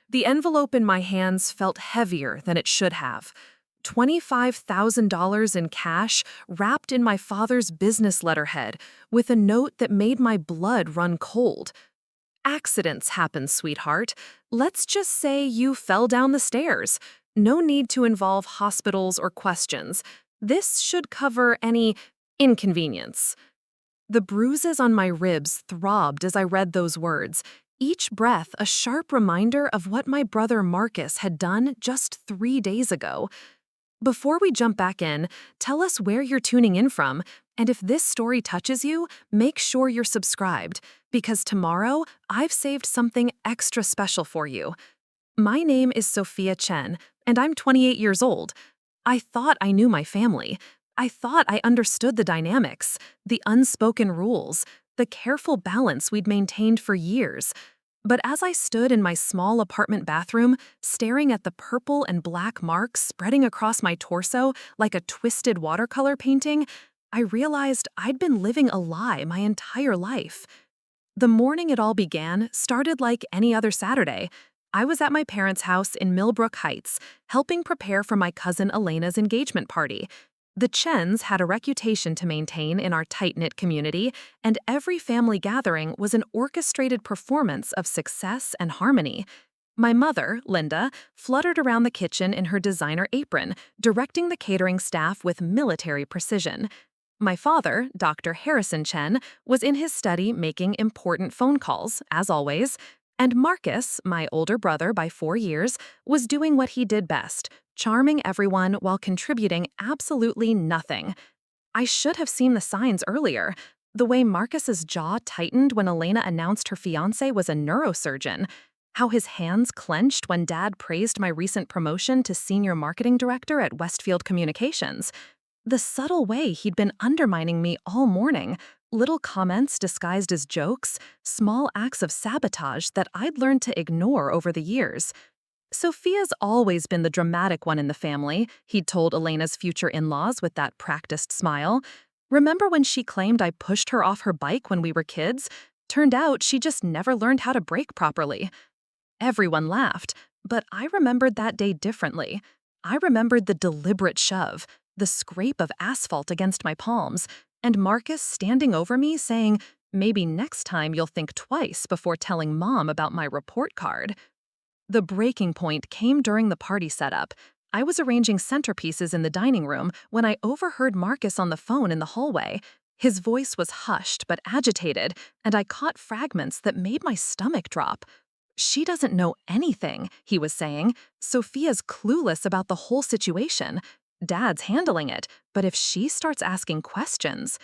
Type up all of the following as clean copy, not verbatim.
The envelope in my hands felt heavier than it should have. $25,000 in cash wrapped in my father's business letterhead with a note that made my blood run cold. Accidents happen, sweetheart. Let's just say you fell down the stairs. No need to involve hospitals or questions. This should cover any inconvenience. The bruises on my ribs throbbed as I read those words, each breath a sharp reminder of what my brother Marcus had done just 3 days ago. Before we jump back in, tell us where you're tuning in from, and if this story touches you, make sure you're subscribed, because tomorrow I've saved something extra special for you. My name is Sophia Chen, and I'm 28 years old. I thought I knew my family. I thought I understood the dynamics, the unspoken rules, the careful balance we'd maintained for years. But as I stood in my small apartment bathroom, staring at the purple and black marks spreading across my torso like a twisted watercolor painting, I realized I'd been living a lie my entire life. The morning it all began started like any other Saturday. I was at my parents' house in Millbrook Heights, helping prepare for my cousin Elena's engagement party. The Chens had a reputation to maintain in our tight-knit community, and every family gathering was an orchestrated performance of success and harmony. My mother, Linda, fluttered around the kitchen in her designer apron, directing the catering staff with military precision. My father, Dr. Harrison Chen, was in his study making important phone calls, as always, and Marcus, my older brother by 4 years, was doing what he did best, charming everyone while contributing absolutely nothing. I should have seen the signs earlier. The way Marcus's jaw tightened when Elena announced her fiancé was a neurosurgeon. How his hands clenched when Dad praised my recent promotion to senior marketing director at Westfield Communications. The subtle way he'd been undermining me all morning, little comments disguised as jokes, small acts of sabotage that I'd learned to ignore over the years. Sophia's always been the dramatic one in the family, he'd told Elena's future in-laws with that practiced smile. Remember when she claimed I pushed her off her bike when we were kids? Turned out she just never learned how to brake properly. Everyone laughed, but I remembered that day differently. I remembered the deliberate shove, the scrape of asphalt against my palms, and Marcus standing over me saying, "Maybe next time you'll think twice before telling Mom about my report card." The breaking point came during the party setup. I was arranging centerpieces in the dining room when I overheard Marcus on the phone in the hallway. His voice was hushed but agitated, and I caught fragments that made my stomach drop. "She doesn't know anything," he was saying. "Sophia's clueless about the whole situation. Dad's handling it, but if she starts asking questions..."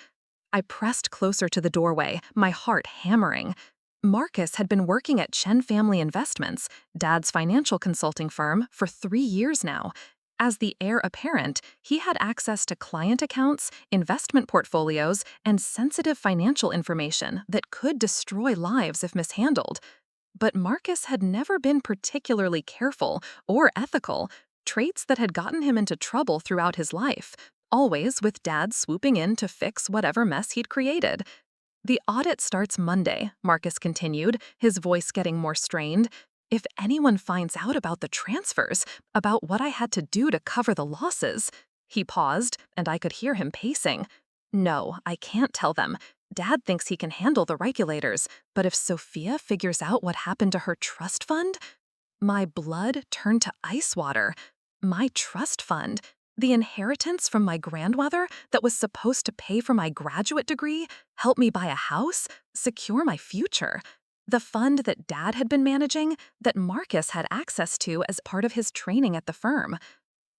I pressed closer to the doorway, my heart hammering. Marcus had been working at Chen Family Investments, Dad's financial consulting firm, for 3 years now. As the heir apparent, he had access to client accounts, investment portfolios, and sensitive financial information that could destroy lives if mishandled. But Marcus had never been particularly careful or ethical, traits that had gotten him into trouble throughout his life, always with Dad swooping in to fix whatever mess he'd created. "The audit starts Monday," Marcus continued, his voice getting more strained. "If anyone finds out about the transfers, about what I had to do to cover the losses..." He paused, and I could hear him pacing. "No, I can't tell them. Dad thinks he can handle the regulators, but if Sophia figures out what happened to her trust fund..." My blood turned to ice water. My trust fund, the inheritance from my grandmother that was supposed to pay for my graduate degree, help me buy a house, secure my future. The fund that Dad had been managing, that Marcus had access to as part of his training at the firm.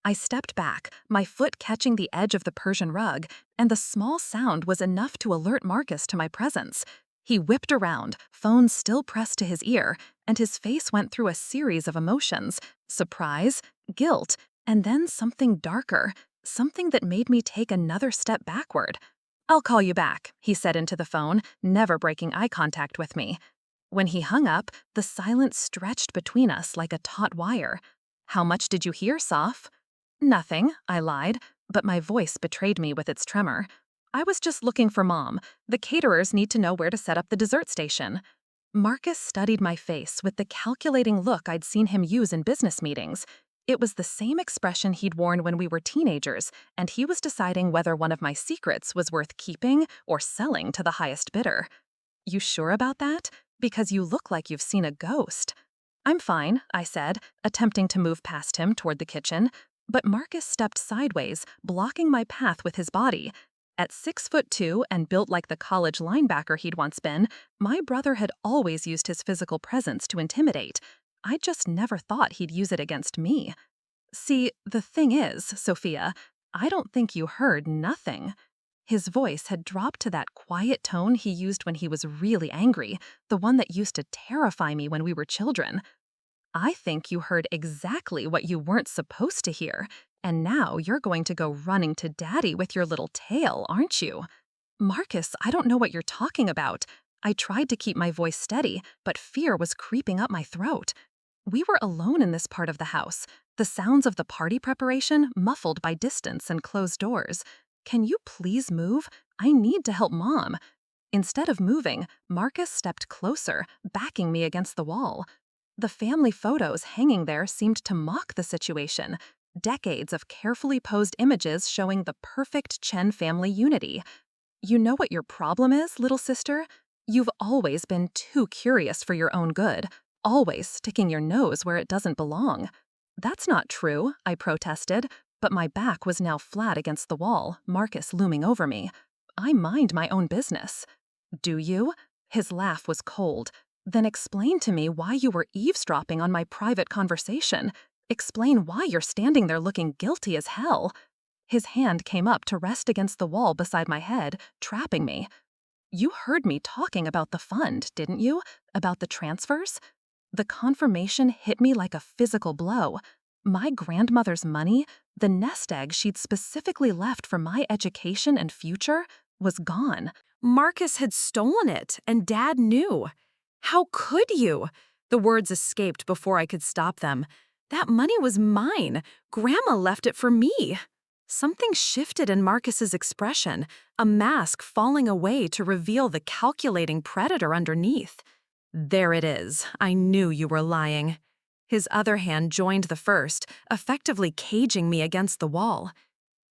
I stepped back, my foot catching the edge of the Persian rug, and the small sound was enough to alert Marcus to my presence. He whipped around, phone still pressed to his ear, and his face went through a series of emotions: surprise, guilt, and then something darker, something that made me take another step backward. "I'll call you back," he said into the phone, never breaking eye contact with me. When he hung up, the silence stretched between us like a taut wire. "How much did you hear, Soph?" "Nothing," I lied, but my voice betrayed me with its tremor. "I was just looking for Mom. The caterers need to know where to set up the dessert station." Marcus studied my face with the calculating look I'd seen him use in business meetings. It was the same expression he'd worn when we were teenagers, and he was deciding whether one of my secrets was worth keeping or selling to the highest bidder. "You sure about that? Because you look like you've seen a ghost." "I'm fine," I said, attempting to move past him toward the kitchen. But Marcus stepped sideways, blocking my path with his body. At 6'2" and built like the college linebacker he'd once been, my brother had always used his physical presence to intimidate. I just never thought he'd use it against me. "See, the thing is, Sophia, I don't think you heard nothing." His voice had dropped to that quiet tone he used when he was really angry, the one that used to terrify me when we were children. "I think you heard exactly what you weren't supposed to hear, and now you're going to go running to Daddy with your little tale, aren't you?" "Marcus, I don't know what you're talking about." I tried to keep my voice steady, but fear was creeping up my throat. We were alone in this part of the house, the sounds of the party preparation muffled by distance and closed doors. "Can you please move? I need to help Mom." Instead of moving, Marcus stepped closer, backing me against the wall. The family photos hanging there seemed to mock the situation. Decades of carefully posed images showing the perfect Chen family unity. "You know what your problem is, little sister? You've always been too curious for your own good, always sticking your nose where it doesn't belong." "That's not true," I protested, but my back was now flat against the wall, Marcus looming over me. "I mind my own business." "Do you?" His laugh was cold. "Then explain to me why you were eavesdropping on my private conversation. Explain why you're standing there looking guilty as hell." His hand came up to rest against the wall beside my head, trapping me. "You heard me talking about the fund, didn't you? About the transfers?" The confirmation hit me like a physical blow. My grandmother's money, the nest egg she'd specifically left for my education and future, was gone. Marcus had stolen it, and Dad knew. "How could you?" The words escaped before I could stop them. "That money was mine. Grandma left it for me." Something shifted in Marcus's expression, a mask falling away to reveal the calculating predator underneath. "There it is. I knew you were lying." His other hand joined the first, effectively caging me against the wall.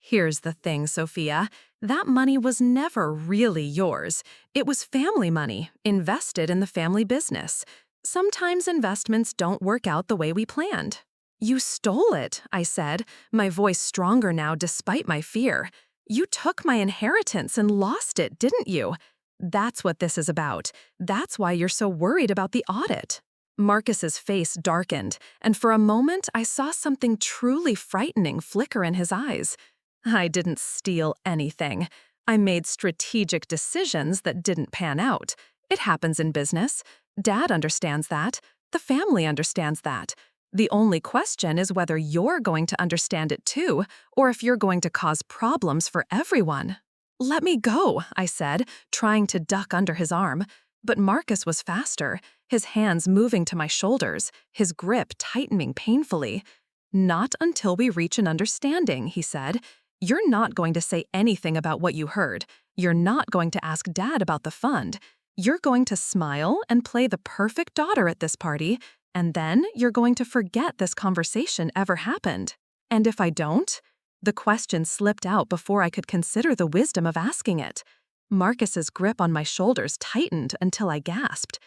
"Here's the thing, Sophia. That money was never really yours. It was family money, invested in the family business. Sometimes investments don't work out the way we planned." "You stole it," I said, my voice stronger now despite my fear. "You took my inheritance and lost it, didn't you? That's what this is about. That's why you're so worried about the audit." Marcus's face darkened, and for a moment I saw something truly frightening flicker in his eyes. "I didn't steal anything. I made strategic decisions that didn't pan out. It happens in business. Dad understands that. The family understands that. The only question is whether you're going to understand it too, or if you're going to cause problems for everyone." "Let me go," I said, trying to duck under his arm. But Marcus was faster, his hands moving to my shoulders, his grip tightening painfully. "Not until we reach an understanding," he said. "You're not going to say anything about what you heard. You're not going to ask Dad about the fund. You're going to smile and play the perfect daughter at this party, and then you're going to forget this conversation ever happened. And if I don't?" The question slipped out before I could consider the wisdom of asking it. Marcus's grip on my shoulders tightened until I gasped.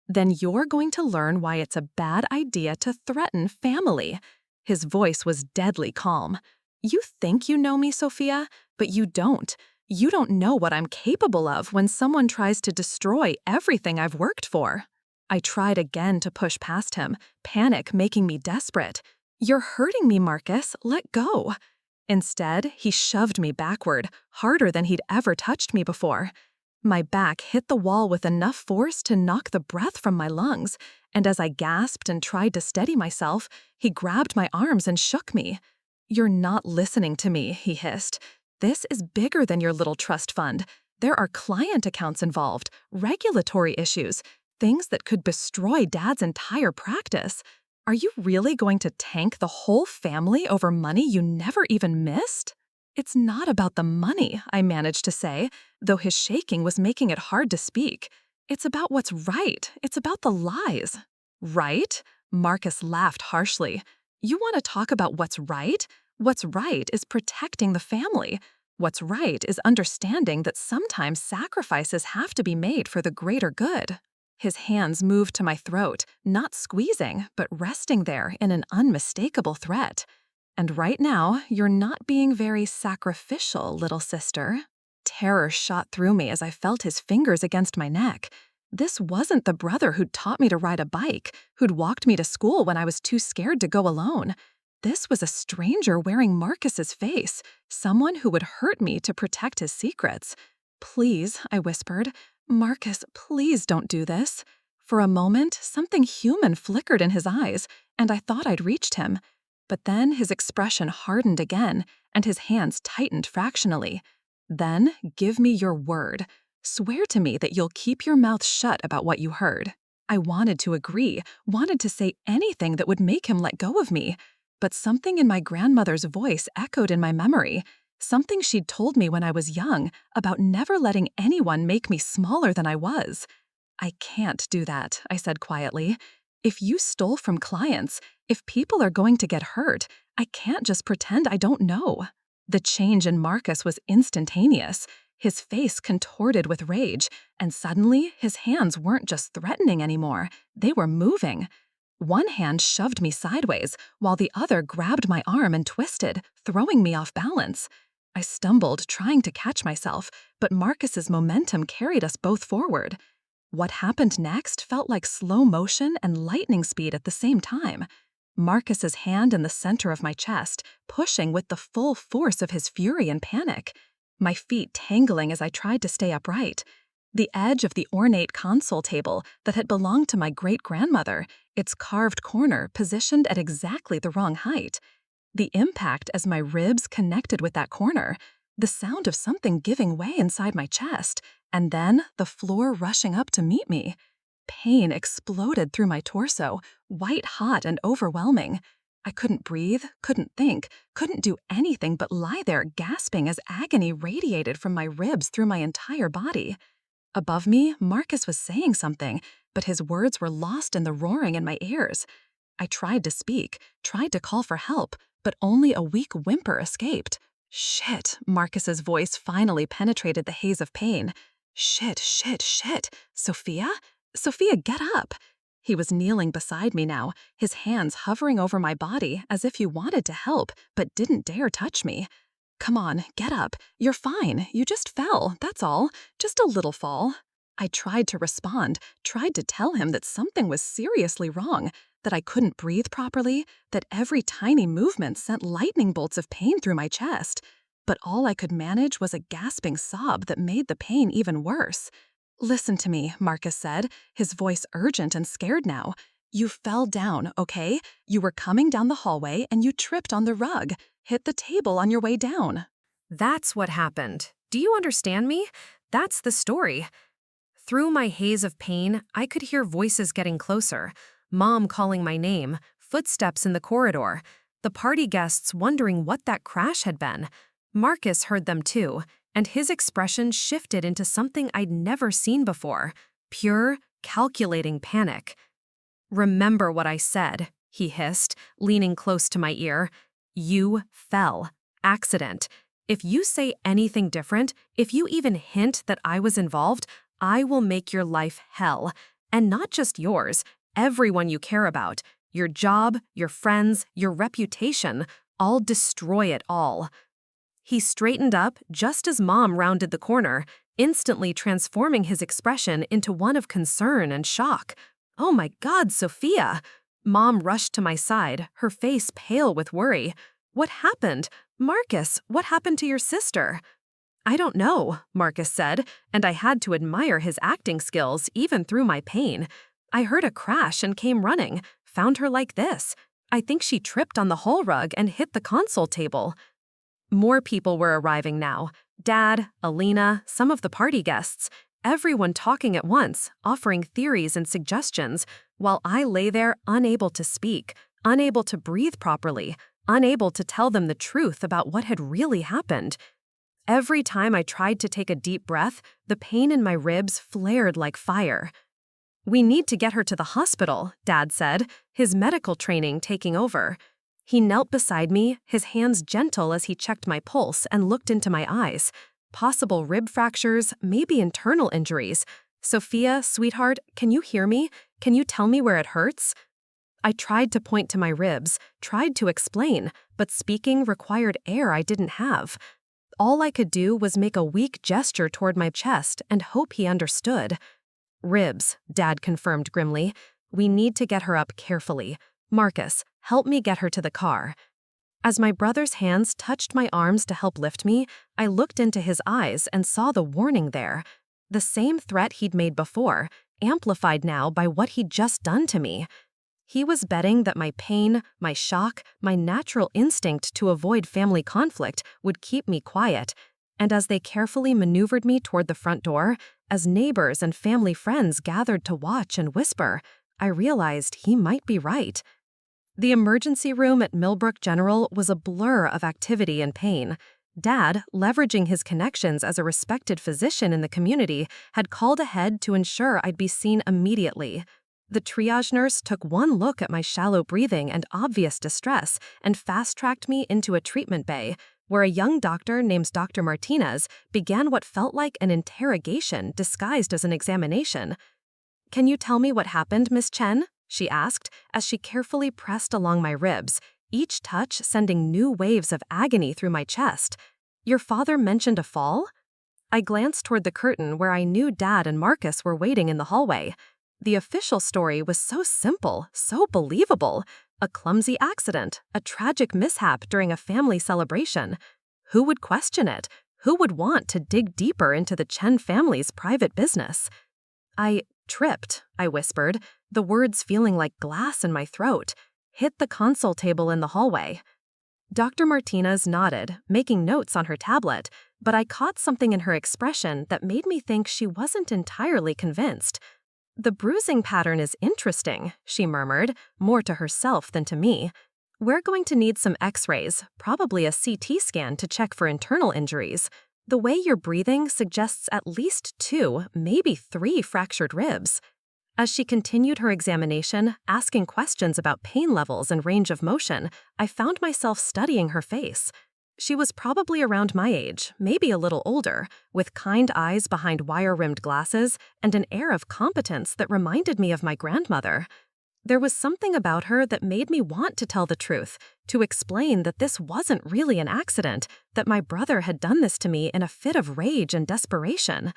"Then you're going to learn why it's a bad idea to threaten family." His voice was deadly calm. "You think you know me, Sophia, but you don't. You don't know what I'm capable of when someone tries to destroy everything I've worked for." I tried again to push past him, panic making me desperate. "You're hurting me, Marcus. Let go." Instead, he shoved me backward, harder than he'd ever touched me before. My back hit the wall with enough force to knock the breath from my lungs, and as I gasped and tried to steady myself, he grabbed my arms and shook me. "You're not listening to me," he hissed. "This is bigger than your little trust fund. There are client accounts involved, regulatory issues, things that could destroy Dad's entire practice. Are you really going to tank the whole family over money you never even missed?" "It's not about the money," I managed to say, though his shaking was making it hard to speak. It's about what's right. It's about the lies. Right? Marcus laughed harshly. You want to talk about what's right? What's right is protecting the family. What's right is understanding that sometimes sacrifices have to be made for the greater good. His hands moved to my throat, not squeezing, but resting there in an unmistakable threat. And right now, you're not being very sacrificial, little sister. Terror shot through me as I felt his fingers against my neck. This wasn't the brother who'd taught me to ride a bike, who'd walked me to school when I was too scared to go alone. This was a stranger wearing Marcus's face, someone who would hurt me to protect his secrets. Please, I whispered. Marcus, please don't do this. For a moment, something human flickered in his eyes, and I thought I'd reached him. But then his expression hardened again, and his hands tightened fractionally. Then, give me your word. Swear to me that you'll keep your mouth shut about what you heard. I wanted to agree, wanted to say anything that would make him let go of me. But something in my grandmother's voice echoed in my memory, something she'd told me when I was young about never letting anyone make me smaller than I was. I can't do that, I said quietly. If you stole from clients, if people are going to get hurt, I can't just pretend I don't know. The change in Marcus was instantaneous. His face contorted with rage, and suddenly his hands weren't just threatening anymore, they were moving. One hand shoved me sideways, while the other grabbed my arm and twisted, throwing me off balance. I stumbled, trying to catch myself, but Marcus's momentum carried us both forward. What happened next felt like slow motion and lightning speed at the same time. Marcus's hand in the center of my chest, pushing with the full force of his fury and panic. My feet tangling as I tried to stay upright. The edge of the ornate console table that had belonged to my great-grandmother, its carved corner positioned at exactly the wrong height. The impact as my ribs connected with that corner, the sound of something giving way inside my chest, and then the floor rushing up to meet me. Pain exploded through my torso, white-hot and overwhelming. I couldn't breathe, couldn't think, couldn't do anything but lie there gasping as agony radiated from my ribs through my entire body. Above me, Marcus was saying something, but his words were lost in the roaring in my ears. I tried to speak, tried to call for help, but only a weak whimper escaped. Shit, Marcus's voice finally penetrated the haze of pain. Shit, shit, shit. Sophia? Sophia, get up. He was kneeling beside me now, his hands hovering over my body as if he wanted to help, but didn't dare touch me. Come on, get up. You're fine. You just fell, that's all. Just a little fall. I tried to respond, tried to tell him that something was seriously wrong, that I couldn't breathe properly, that every tiny movement sent lightning bolts of pain through my chest. But all I could manage was a gasping sob that made the pain even worse. Listen to me, Marcus said, his voice urgent and scared now. You fell down, okay? You were coming down the hallway and you tripped on the rug, hit the table on your way down. That's what happened. Do you understand me? That's the story. Through my haze of pain, I could hear voices getting closer. Mom calling my name, footsteps in the corridor, the party guests wondering what that crash had been. Marcus heard them too, and his expression shifted into something I'd never seen before, pure, calculating panic. Remember what I said, he hissed, leaning close to my ear. You fell. Accident. If you say anything different, if you even hint that I was involved, I will make your life hell. And not just yours, everyone you care about. Your job, your friends, your reputation. I'll destroy it all. He straightened up just as Mom rounded the corner, instantly transforming his expression into one of concern and shock. Oh my God, Sophia! Mom rushed to my side, her face pale with worry. What happened? Marcus, what happened to your sister? I don't know, Marcus said, and I had to admire his acting skills even through my pain. I heard a crash and came running, found her like this. I think she tripped on the hall rug and hit the console table. More people were arriving now. Dad, Elena, some of the party guests. Everyone talking at once, offering theories and suggestions, while I lay there unable to speak, unable to breathe properly, unable to tell them the truth about what had really happened. Every time I tried to take a deep breath, the pain in my ribs flared like fire. "We need to get her to the hospital," Dad said, his medical training taking over. He knelt beside me, his hands gentle as he checked my pulse and looked into my eyes. Possible rib fractures, maybe internal injuries. "Sophia, sweetheart, can you hear me? Can you tell me where it hurts?" I tried to point to my ribs, tried to explain, but speaking required air I didn't have. All I could do was make a weak gesture toward my chest and hope he understood. "Ribs," Dad confirmed grimly. "We need to get her up carefully. Marcus, help me get her to the car." As my brother's hands touched my arms to help lift me, I looked into his eyes and saw the warning there. The same threat he'd made before, amplified now by what he'd just done to me. He was betting that my pain, my shock, my natural instinct to avoid family conflict would keep me quiet. And as they carefully maneuvered me toward the front door, as neighbors and family friends gathered to watch and whisper, I realized he might be right. The emergency room at Millbrook General was a blur of activity and pain. Dad, leveraging his connections as a respected physician in the community, had called ahead to ensure I'd be seen immediately. The triage nurse took one look at my shallow breathing and obvious distress and fast-tracked me into a treatment bay, where a young doctor named Dr. Martinez began what felt like an interrogation disguised as an examination. "Can you tell me what happened, Miss Chen?" she asked, as she carefully pressed along my ribs, each touch sending new waves of agony through my chest. "Your father mentioned a fall?" I glanced toward the curtain where I knew Dad and Marcus were waiting in the hallway. The official story was so simple, so believable. A clumsy accident, a tragic mishap during a family celebration. Who would question it? Who would want to dig deeper into the Chen family's private business? "I tripped," I whispered, the words feeling like glass in my throat. "Hit the console table in the hallway." Dr. Martinez nodded, making notes on her tablet, but I caught something in her expression that made me think she wasn't entirely convinced. "The bruising pattern is interesting," she murmured, more to herself than to me. "We're going to need some x-rays, probably a CT scan to check for internal injuries. The way you're breathing suggests at least 2, maybe 3 fractured ribs." As she continued her examination, asking questions about pain levels and range of motion, I found myself studying her face. She was probably around my age, maybe a little older, with kind eyes behind wire-rimmed glasses and an air of competence that reminded me of my grandmother. There was something about her that made me want to tell the truth, to explain that this wasn't really an accident, that my brother had done this to me in a fit of rage and desperation.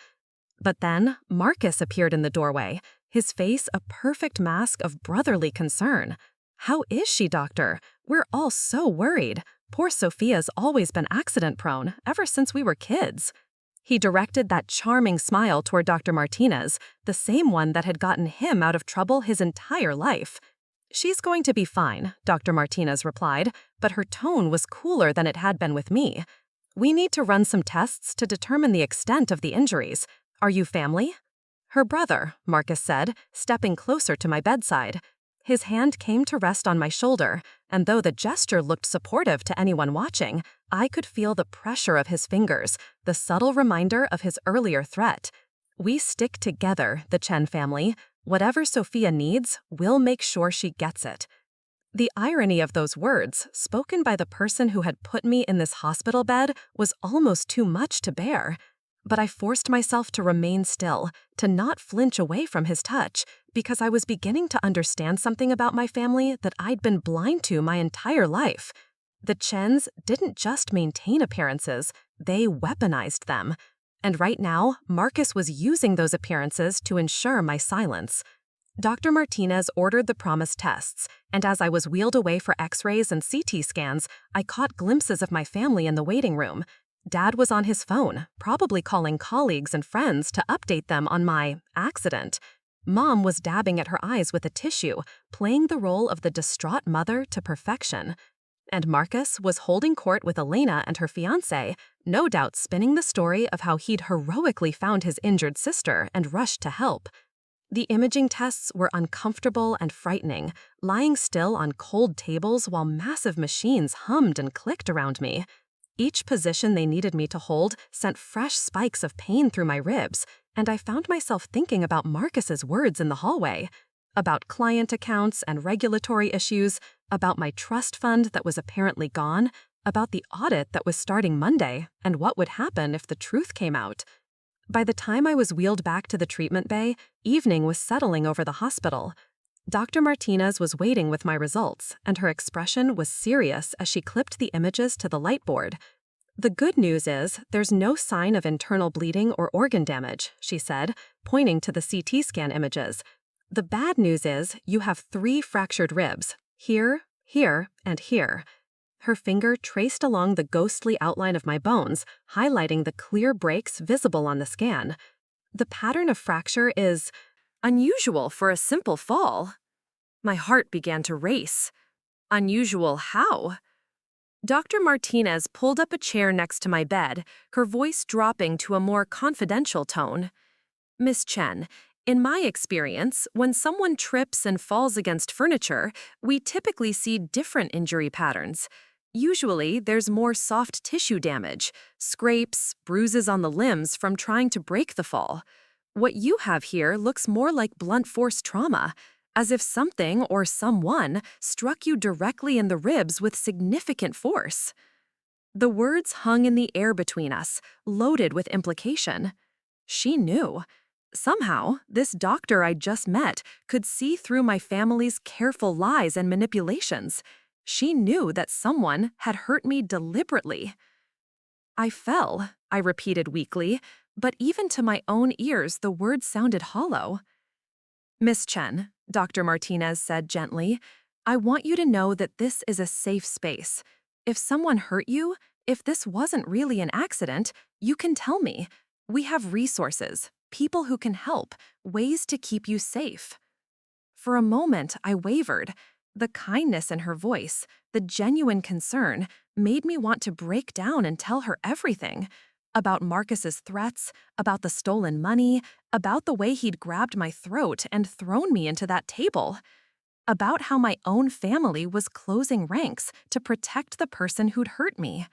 But then, Marcus appeared in the doorway, his face a perfect mask of brotherly concern. "How is she, doctor? We're all so worried. Poor Sophia's always been accident-prone, ever since we were kids." He directed that charming smile toward Dr. Martinez, the same one that had gotten him out of trouble his entire life. "She's going to be fine," Dr. Martinez replied, but her tone was cooler than it had been with me. "We need to run some tests to determine the extent of the injuries. Are you family?" "Her brother," Marcus said, stepping closer to my bedside. His hand came to rest on my shoulder, and though the gesture looked supportive to anyone watching, I could feel the pressure of his fingers, the subtle reminder of his earlier threat. "We stick together, the Chen family. Whatever Sophia needs, we'll make sure she gets it." The irony of those words, spoken by the person who had put me in this hospital bed, was almost too much to bear. But I forced myself to remain still, to not flinch away from his touch, because I was beginning to understand something about my family that I'd been blind to my entire life. The Chens didn't just maintain appearances, they weaponized them. And right now, Marcus was using those appearances to ensure my silence. Dr. Martinez ordered the promised tests, and as I was wheeled away for x-rays and CT scans, I caught glimpses of my family in the waiting room. Dad was on his phone, probably calling colleagues and friends to update them on my accident. Mom was dabbing at her eyes with a tissue, playing the role of the distraught mother to perfection. And Marcus was holding court with Elena and her fiancé, no doubt spinning the story of how he'd heroically found his injured sister and rushed to help. The imaging tests were uncomfortable and frightening, lying still on cold tables while massive machines hummed and clicked around me. Each position they needed me to hold sent fresh spikes of pain through my ribs, and I found myself thinking about Marcus's words in the hallway, about client accounts and regulatory issues, about my trust fund that was apparently gone, about the audit that was starting Monday, and what would happen if the truth came out. By the time I was wheeled back to the treatment bay, evening was settling over the hospital. Dr. Martinez was waiting with my results, and her expression was serious as she clipped the images to the light board. "The good news is there's no sign of internal bleeding or organ damage," she said, pointing to the CT scan images. "The bad news is you have 3 fractured ribs, here, here, and here." Her finger traced along the ghostly outline of my bones, highlighting the clear breaks visible on the scan. "The pattern of fracture is unusual for a simple fall." My heart began to race. Unusual how? Dr. Martinez pulled up a chair next to my bed, her voice dropping to a more confidential tone. "Miss Chen, in my experience, when someone trips and falls against furniture, we typically see different injury patterns. Usually, there's more soft tissue damage, scrapes, bruises on the limbs from trying to break the fall. What you have here looks more like blunt force trauma, as if something or someone struck you directly in the ribs with significant force." The words hung in the air between us, loaded with implication. She knew. Somehow, this doctor I'd just met could see through my family's careful lies and manipulations. She knew that someone had hurt me deliberately. "I fell," I repeated weakly, but even to my own ears the words sounded hollow. "Miss Chen," Dr. Martinez said gently, "I want you to know that this is a safe space. If someone hurt you, if this wasn't really an accident, you can tell me. We have resources, people who can help, ways to keep you safe." For a moment, I wavered. The kindness in her voice, the genuine concern, made me want to break down and tell her everything. About Marcus's threats, about the stolen money, about the way he'd grabbed my throat and thrown me into that table. About how my own family was closing ranks to protect the person who'd hurt me.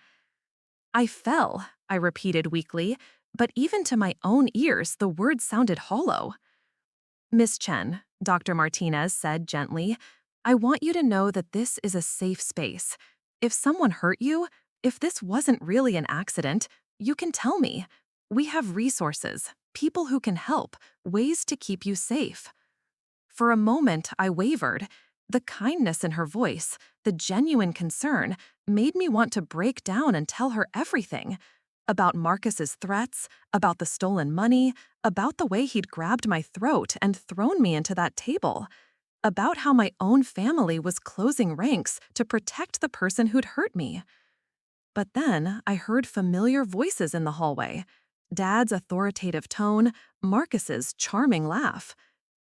"I fell," I repeated weakly, but even to my own ears the words sounded hollow. "Miss Chen," Dr. Martinez said gently, "I want you to know that this is a safe space. If someone hurt you, if this wasn't really an accident, you can tell me. We have resources, people who can help, ways to keep you safe." For a moment, I wavered. The kindness in her voice, the genuine concern, made me want to break down and tell her everything. About Marcus's threats, about the stolen money, about the way he'd grabbed my throat and thrown me into that table. About how my own family was closing ranks to protect the person who'd hurt me. But then I heard familiar voices in the hallway. Dad's authoritative tone, Marcus's charming laugh.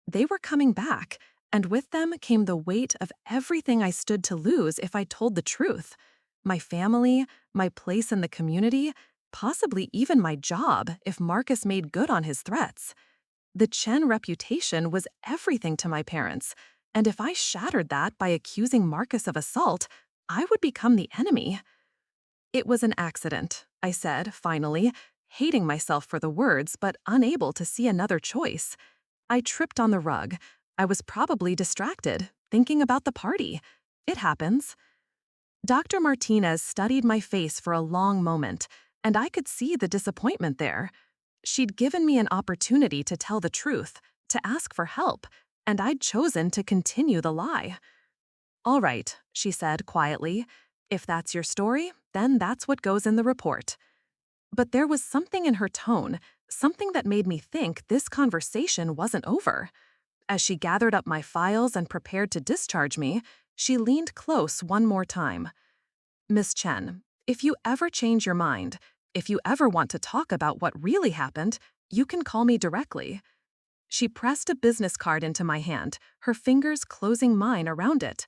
They were coming back, and with them came the weight of everything I stood to lose if I told the truth. My family, my place in the community, possibly even my job if Marcus made good on his threats. The Chen reputation was everything to my parents, and if I shattered that by accusing Marcus of assault, I would become the enemy. "It was an accident," I said, finally, hating myself for the words but unable to see another choice. "I tripped on the rug. I was probably distracted, thinking about the party. It happens." Dr. Martinez studied my face for a long moment, and I could see the disappointment there. She'd given me an opportunity to tell the truth, to ask for help, and I'd chosen to continue the lie. "All right," she said quietly. "If that's your story, then that's what goes in the report." But there was something in her tone, something that made me think this conversation wasn't over. As she gathered up my files and prepared to discharge me, she leaned close one more time. "Miss Chen, if you ever change your mind, if you ever want to talk about what really happened, you can call me directly." She pressed a business card into my hand, her fingers closing mine around it.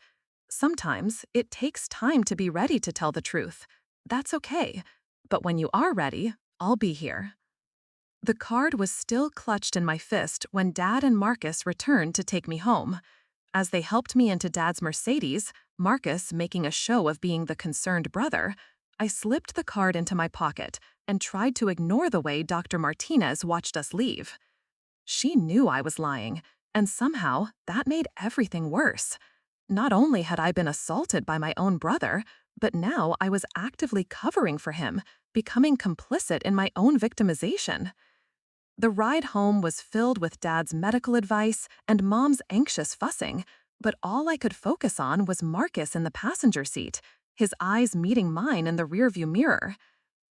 "Sometimes it takes time to be ready to tell the truth. That's okay. But when you are ready, I'll be here." The card was still clutched in my fist when Dad and Marcus returned to take me home. As they helped me into Dad's Mercedes, Marcus making a show of being the concerned brother, I slipped the card into my pocket and tried to ignore the way Dr. Martinez watched us leave. She knew I was lying, and somehow that made everything worse. Not only had I been assaulted by my own brother, but now I was actively covering for him, becoming complicit in my own victimization. The ride home was filled with Dad's medical advice and Mom's anxious fussing, but all I could focus on was Marcus in the passenger seat, his eyes meeting mine in the rearview mirror.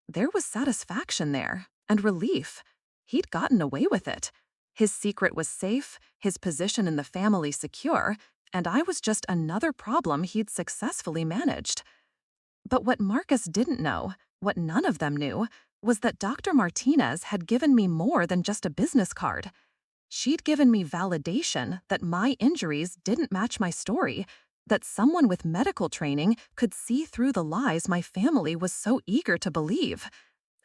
There was satisfaction there, and relief. He'd gotten away with it. His secret was safe, his position in the family secure, and I was just another problem he'd successfully managed. But what Marcus didn't know, what none of them knew, was that Dr. Martinez had given me more than just a business card. She'd given me validation that my injuries didn't match my story, that someone with medical training could see through the lies my family was so eager to believe.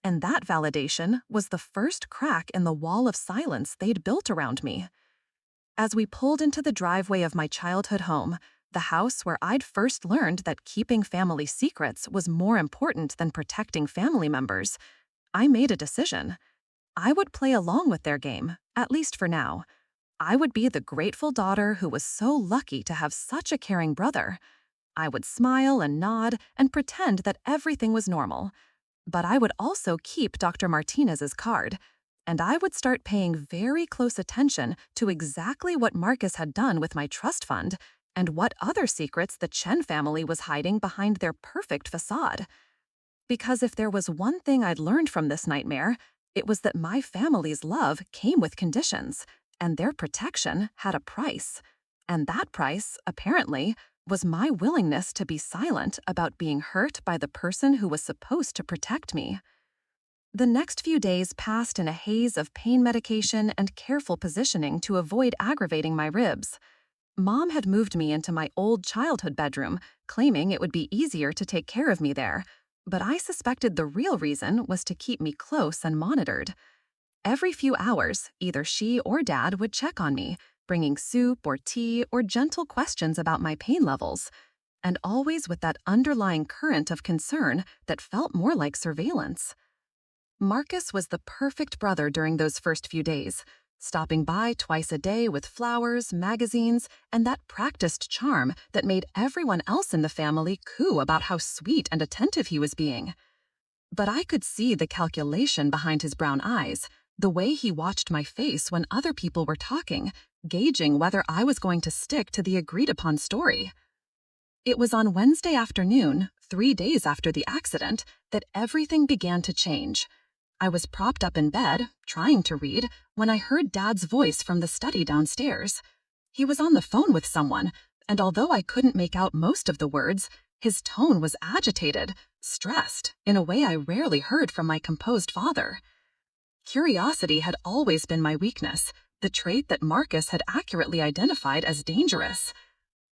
And that validation was the first crack in the wall of silence they'd built around me. As we pulled into the driveway of my childhood home, the house where I'd first learned that keeping family secrets was more important than protecting family members, I made a decision. I would play along with their game, at least for now. I would be the grateful daughter who was so lucky to have such a caring brother. I would smile and nod and pretend that everything was normal. But I would also keep Dr. Martinez's card, and I would start paying very close attention to exactly what Marcus had done with my trust fund and what other secrets the Chen family was hiding behind their perfect facade. Because if there was one thing I'd learned from this nightmare, it was that my family's love came with conditions, and their protection had a price. And that price, apparently, was my willingness to be silent about being hurt by the person who was supposed to protect me. The next few days passed in a haze of pain medication and careful positioning to avoid aggravating my ribs. Mom had moved me into my old childhood bedroom, claiming it would be easier to take care of me there, but I suspected the real reason was to keep me close and monitored. Every few hours, either she or Dad would check on me, bringing soup or tea or gentle questions about my pain levels, and always with that underlying current of concern that felt more like surveillance. Marcus was the perfect brother during those first few days, stopping by twice a day with flowers, magazines, and that practiced charm that made everyone else in the family coo about how sweet and attentive he was being. But I could see the calculation behind his brown eyes, the way he watched my face when other people were talking, gauging whether I was going to stick to the agreed-upon story. It was on Wednesday afternoon, 3 days after the accident, that everything began to change. I was propped up in bed, trying to read, when I heard Dad's voice from the study downstairs. He was on the phone with someone, and although I couldn't make out most of the words, his tone was agitated, stressed, in a way I rarely heard from my composed father. Curiosity had always been my weakness, the trait that Marcus had accurately identified as dangerous.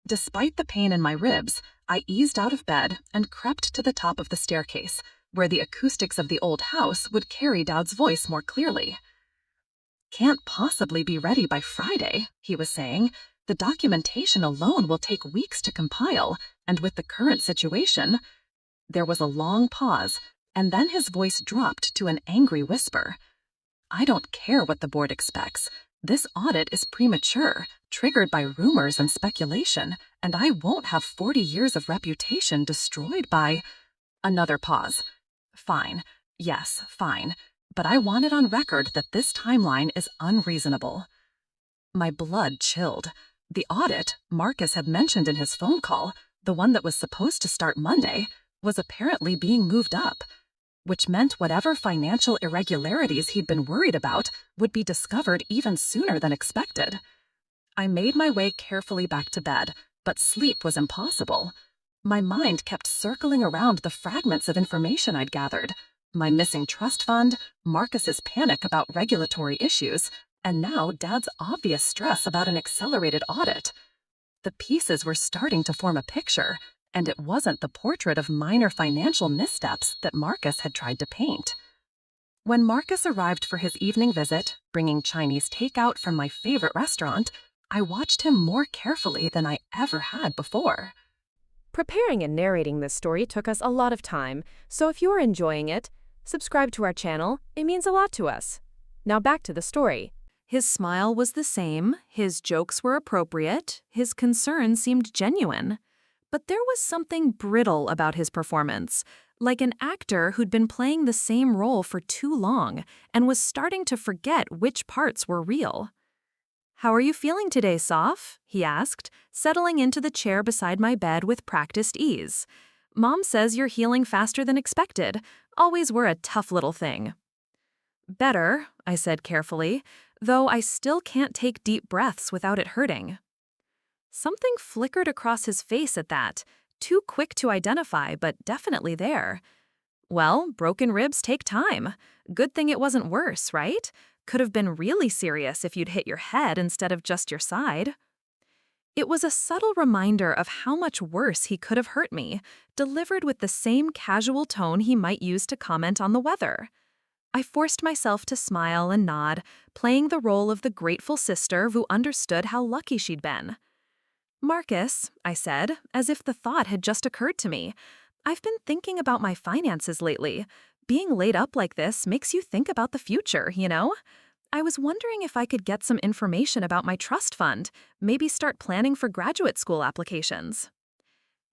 Despite the pain in my ribs, I eased out of bed and crept to the top of the staircase, where the acoustics of the old house would carry Dad's voice more clearly. "Can't possibly be ready by Friday," he was saying. "The documentation alone will take weeks to compile, and with the current situation—" There was a long pause, and then his voice dropped to an angry whisper. "I don't care what the board expects. This audit is premature, triggered by rumors and speculation, and I won't have 40 years of reputation destroyed by—" Another pause. "Fine. Yes, fine. But I want it on record that this timeline is unreasonable." My blood chilled. The audit Marcus had mentioned in his phone call, the one that was supposed to start Monday, was apparently being moved up, which meant whatever financial irregularities he'd been worried about would be discovered even sooner than expected. I made my way carefully back to bed, but sleep was impossible. My mind kept circling around the fragments of information I'd gathered: my missing trust fund, Marcus's panic about regulatory issues, and now Dad's obvious stress about an accelerated audit. The pieces were starting to form a picture, and it wasn't the portrait of minor financial missteps that Marcus had tried to paint. When Marcus arrived for his evening visit, bringing Chinese takeout from my favorite restaurant, I watched him more carefully than I ever had before. Preparing and narrating this story took us a lot of time, so if you are enjoying it, subscribe to our channel. It means a lot to us. Now back to the story. His smile was the same, his jokes were appropriate, his concern seemed genuine. But there was something brittle about his performance, like an actor who'd been playing the same role for too long and was starting to forget which parts were real. "How are you feeling today, Soph?" he asked, settling into the chair beside my bed with practiced ease. "Mom says you're healing faster than expected. Always were a tough little thing." "Better," I said carefully, though I still can't take deep breaths without it hurting. Something flickered across his face at that, too quick to identify, but definitely there. "Well, broken ribs take time. Good thing it wasn't worse, right? Could have been really serious if you'd hit your head instead of just your side." It was a subtle reminder of how much worse he could have hurt me, delivered with the same casual tone he might use to comment on the weather. I forced myself to smile and nod, playing the role of the grateful sister who understood how lucky she'd been. "Marcus," I said, as if the thought had just occurred to me, "I've been thinking about my finances lately. Being laid up like this makes you think about the future, you know? I was wondering if I could get some information about my trust fund, maybe start planning for graduate school applications."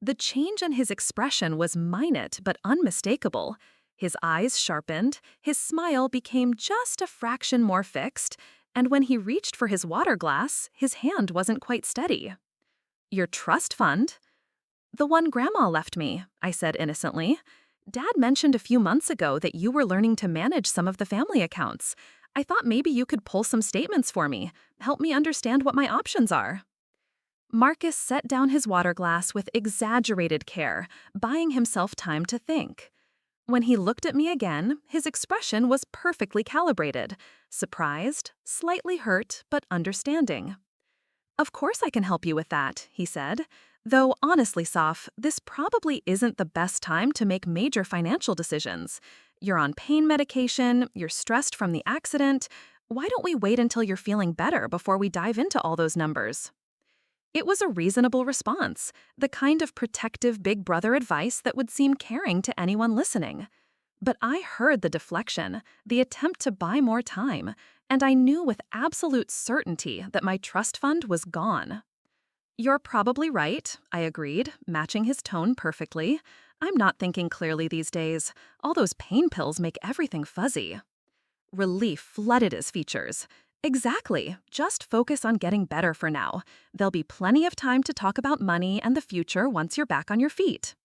The change in his expression was minute but unmistakable. His eyes sharpened, his smile became just a fraction more fixed, and when he reached for his water glass, his hand wasn't quite steady. "Your trust fund?" "The one Grandma left me," I said innocently. "Dad mentioned a few months ago that you were learning to manage some of the family accounts. I thought maybe you could pull some statements for me, help me understand what my options are." Marcus set down his water glass with exaggerated care, buying himself time to think. When he looked at me again, his expression was perfectly calibrated, surprised, slightly hurt, but understanding. "Of course I can help you with that," he said. "Though honestly, Soph, this probably isn't the best time to make major financial decisions. You're on pain medication, you're stressed from the accident. Why don't we wait until you're feeling better before we dive into all those numbers?" It was a reasonable response, the kind of protective big brother advice that would seem caring to anyone listening. But I heard the deflection, the attempt to buy more time, and I knew with absolute certainty that my trust fund was gone. "You're probably right," I agreed, matching his tone perfectly. "I'm not thinking clearly these days. All those pain pills make everything fuzzy." Relief flooded his features. "Exactly. Just focus on getting better for now. There'll be plenty of time to talk about money and the future once you're back on your feet."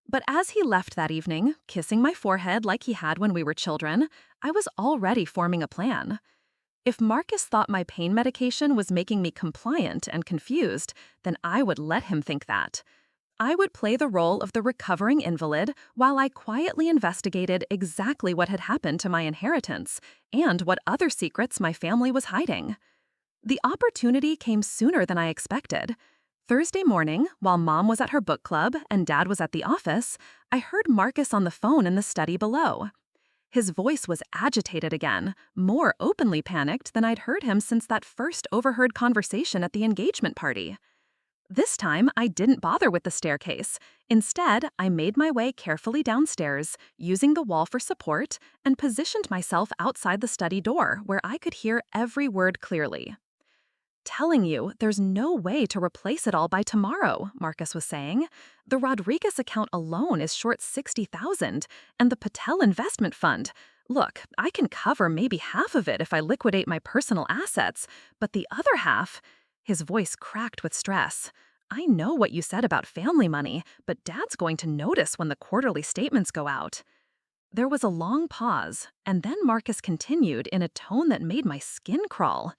But as he left that evening, kissing my forehead like he had when we were children, I was already forming a plan. If Marcus thought my pain medication was making me compliant and confused, then I would let him think that. I would play the role of the recovering invalid while I quietly investigated exactly what had happened to my inheritance and what other secrets my family was hiding. The opportunity came sooner than I expected. Thursday morning, while Mom was at her book club and Dad was at the office, I heard Marcus on the phone in the study below. His voice was agitated again, more openly panicked than I'd heard him since that first overheard conversation at the engagement party. This time, I didn't bother with the staircase. Instead, I made my way carefully downstairs, using the wall for support, and positioned myself outside the study door where I could hear every word clearly. "Telling you, there's no way to replace it all by tomorrow," Marcus was saying. "The Rodriguez account alone is short $60,000, and the Patel investment fund. Look, I can cover maybe half of it if I liquidate my personal assets, but the other half—" His voice cracked with stress. "I know what you said about family money, but Dad's going to notice when the quarterly statements go out." There was a long pause, and then Marcus continued in a tone that made my skin crawl.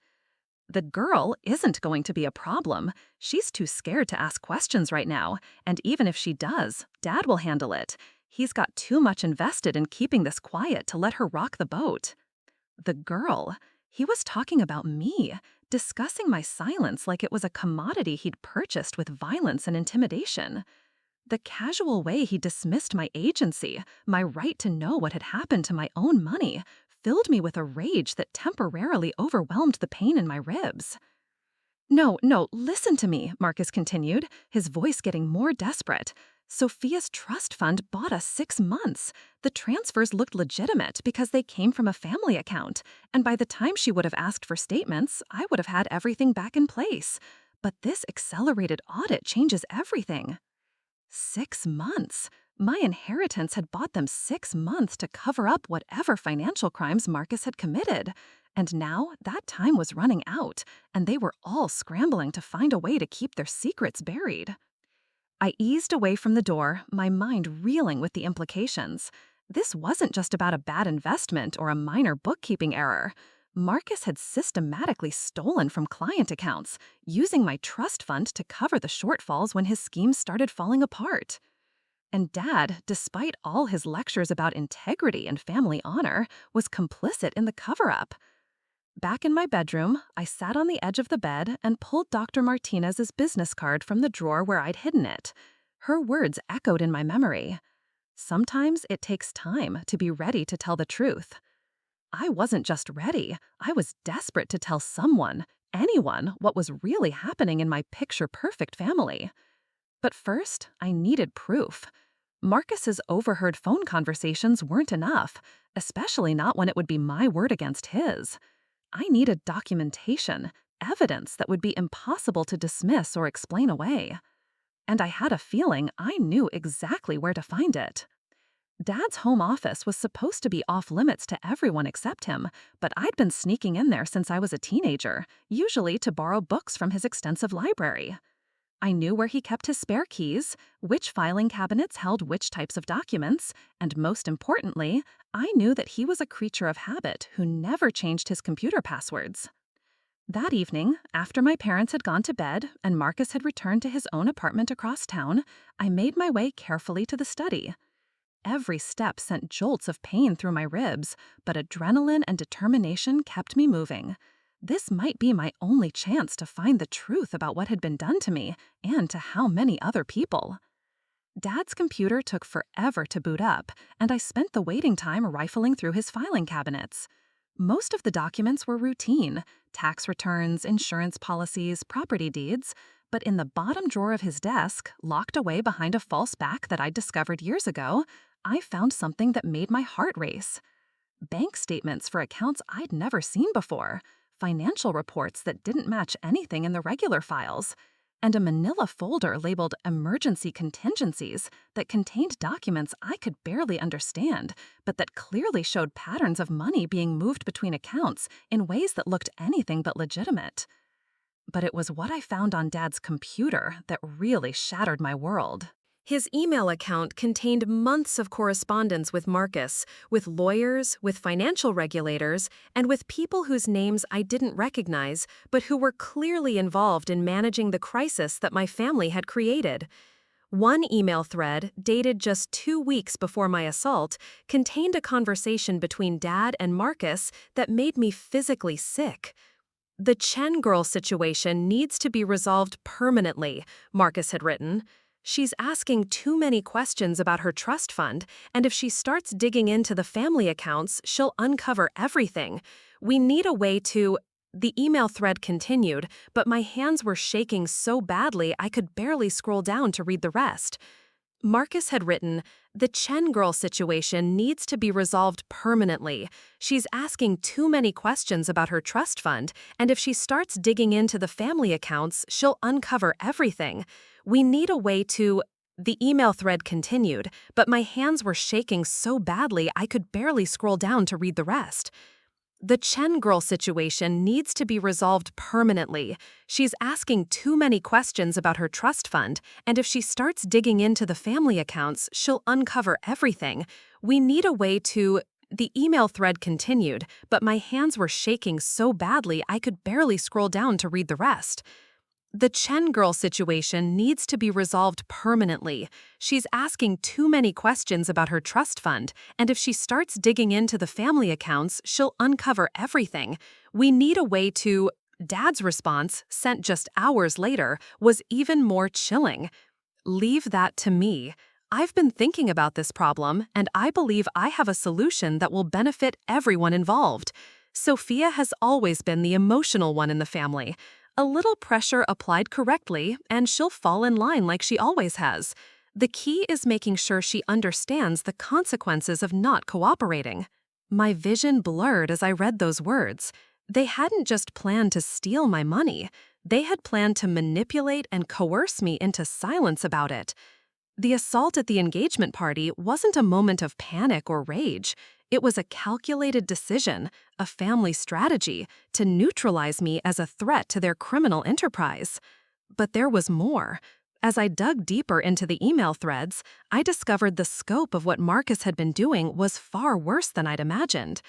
"The girl isn't going to be a problem. She's too scared to ask questions right now, and even if she does, Dad will handle it. He's got too much invested in keeping this quiet to let her rock the boat." The girl? He was talking about me, discussing my silence like it was a commodity he'd purchased with violence and intimidation. The casual way he dismissed my agency, my right to know what had happened to my own money, filled me with a rage that temporarily overwhelmed the pain in my ribs. No, no, listen to me, Marcus continued, his voice getting more desperate. Sophia's trust fund bought us 6 months. The transfers looked legitimate because they came from a family account, and by the time she would have asked for statements, I would have had everything back in place. But this accelerated audit changes everything. 6 months? My inheritance had bought them 6 months to cover up whatever financial crimes Marcus had committed. And now that time was running out, and they were all scrambling to find a way to keep their secrets buried. I eased away from the door, my mind reeling with the implications. This wasn't just about a bad investment or a minor bookkeeping error. Marcus had systematically stolen from client accounts, using my trust fund to cover the shortfalls when his schemes started falling apart. And Dad, despite all his lectures about integrity and family honor, was complicit in the cover-up. Back in my bedroom, I sat on the edge of the bed and pulled Dr. Martinez's business card from the drawer where I'd hidden it. Her words echoed in my memory. Sometimes it takes time to be ready to tell the truth. I wasn't just ready, I was desperate to tell someone, anyone, what was really happening in my picture-perfect family. But first, I needed proof. Marcus's overheard phone conversations weren't enough, especially not when it would be my word against his. I needed documentation, evidence that would be impossible to dismiss or explain away. And I had a feeling I knew exactly where to find it. Dad's home office was supposed to be off limits to everyone except him, but I'd been sneaking in there since I was a teenager, usually to borrow books from his extensive library. I knew where he kept his spare keys, which filing cabinets held which types of documents, and most importantly, I knew that he was a creature of habit who never changed his computer passwords. That evening, after my parents had gone to bed and Marcus had returned to his own apartment across town, I made my way carefully to the study. Every step sent jolts of pain through my ribs, but adrenaline and determination kept me moving. This might be my only chance to find the truth about what had been done to me and to how many other people. Dad's computer took forever to boot up, and I spent the waiting time rifling through his filing cabinets. Most of the documents were routine: tax returns, insurance policies, property deeds, but in the bottom drawer of his desk, locked away behind a false back that I'd discovered years ago, I found something that made my heart race. Bank statements for accounts I'd never seen before, financial reports that didn't match anything in the regular files, and a manila folder labeled Emergency Contingencies that contained documents I could barely understand, but that clearly showed patterns of money being moved between accounts in ways that looked anything but legitimate. But it was what I found on Dad's computer that really shattered my world. His email account contained months of correspondence with Marcus, with lawyers, with financial regulators, and with people whose names I didn't recognize, but who were clearly involved in managing the crisis that my family had created. One email thread, dated just 2 weeks before my assault, contained a conversation between Dad and Marcus that made me physically sick. "The Chen girl situation needs to be resolved permanently," Marcus had written. "She's asking too many questions about her trust fund, and if she starts digging into the family accounts, she'll uncover everything. We need a way to—" The email thread continued, but my hands were shaking so badly I could barely scroll down to read the rest. Marcus had written, "The Chen girl situation needs to be resolved permanently. She's asking too many questions about her trust fund, and if she starts digging into the family accounts, she'll uncover everything. We need a way to—" The email thread continued, but my hands were shaking so badly I could barely scroll down to read the rest. "The Chen girl situation needs to be resolved permanently. She's asking too many questions about her trust fund, and if she starts digging into the family accounts, she'll uncover everything. We need a way to—" The email thread continued, but my hands were shaking so badly I could barely scroll down to read the rest. "The Chen girl situation needs to be resolved permanently. She's asking too many questions about her trust fund, and if she starts digging into the family accounts, she'll uncover everything. We need a way to—" Dad's response, sent just hours later, was even more chilling. "Leave that to me. I've been thinking about this problem, and I believe I have a solution that will benefit everyone involved. Sophia has always been the emotional one in the family. A little pressure applied correctly, and she'll fall in line like she always has. The key is making sure she understands the consequences of not cooperating. My vision blurred as I read those words. They hadn't just planned to steal my money. They had planned to manipulate and coerce me into silence about it. The assault at the engagement party wasn't a moment of panic or rage. It was a calculated decision, a family strategy, to neutralize me as a threat to their criminal enterprise. But there was more. As I dug deeper into the email threads, I discovered the scope of what Marcus had been doing was far worse than I'd imagined.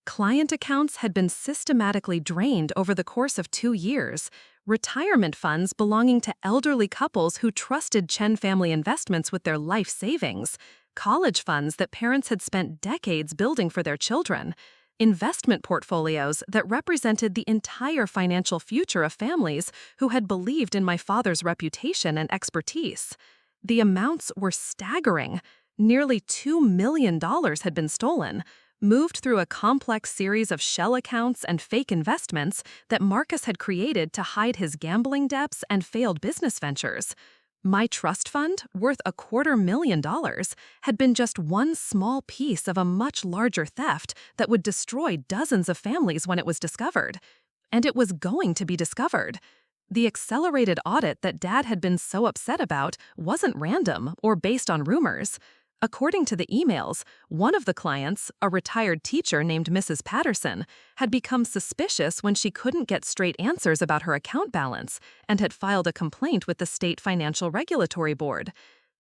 Client accounts had been systematically drained over the course of 2 years. Retirement funds belonging to elderly couples who trusted Chen family investments with their life savings. College funds that parents had spent decades building for their children. Investment portfolios that represented the entire financial future of families who had believed in my father's reputation and expertise. The amounts were staggering. Nearly $2 million had been stolen, moved through a complex series of shell accounts and fake investments that Marcus had created to hide his gambling debts and failed business ventures. My trust fund, worth $250,000, had been just one small piece of a much larger theft that would destroy dozens of families when it was discovered. And it was going to be discovered. The accelerated audit that Dad had been so upset about wasn't random or based on rumors. According to the emails, one of the clients, a retired teacher named Mrs. Patterson, had become suspicious when she couldn't get straight answers about her account balance and had filed a complaint with the State Financial Regulatory Board.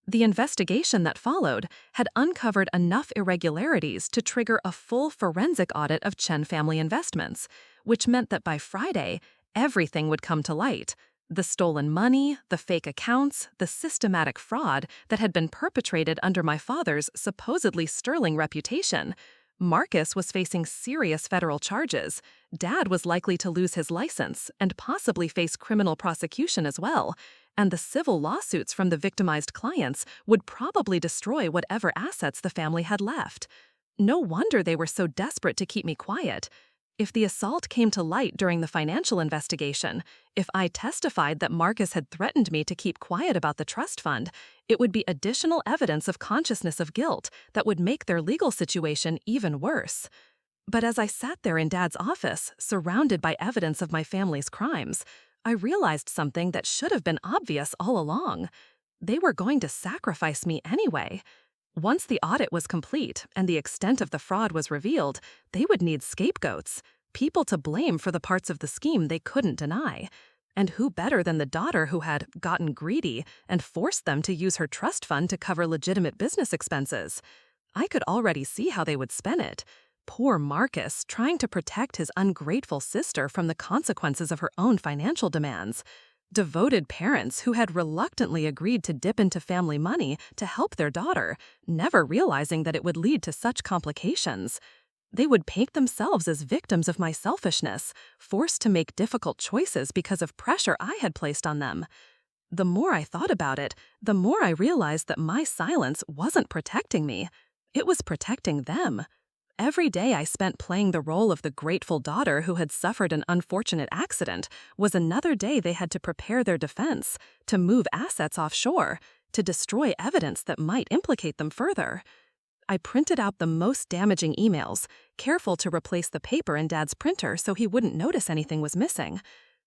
The investigation that followed had uncovered enough irregularities to trigger a full forensic audit of Chen family investments, which meant that by Friday, everything would come to light. The stolen money, the fake accounts, the systematic fraud that had been perpetrated under my father's supposedly sterling reputation. Marcus was facing serious federal charges. Dad was likely to lose his license and possibly face criminal prosecution as well. And the civil lawsuits from the victimized clients would probably destroy whatever assets the family had left. No wonder they were so desperate to keep me quiet. If the assault came to light during the financial investigation, if I testified that Marcus had threatened me to keep quiet about the trust fund, it would be additional evidence of consciousness of guilt that would make their legal situation even worse. But as I sat there in Dad's office, surrounded by evidence of my family's crimes, I realized something that should have been obvious all along. They were going to sacrifice me anyway. Once the audit was complete and the extent of the fraud was revealed, they would need scapegoats, people to blame for the parts of the scheme they couldn't deny. And who better than the daughter who had gotten greedy and forced them to use her trust fund to cover legitimate business expenses? I could already see how they would spend it. Poor Marcus, trying to protect his ungrateful sister from the consequences of her own financial demands. Devoted parents who had reluctantly agreed to dip into family money to help their daughter, never realizing that it would lead to such complications. They would paint themselves as victims of my selfishness, forced to make difficult choices because of pressure I had placed on them. The more I thought about it, the more I realized that my silence wasn't protecting me. It was protecting them. Every day I spent playing the role of the grateful daughter who had suffered an unfortunate accident was another day they had to prepare their defense, to move assets offshore, to destroy evidence that might implicate them further. I printed out the most damaging emails, careful to replace the paper in Dad's printer so he wouldn't notice anything was missing.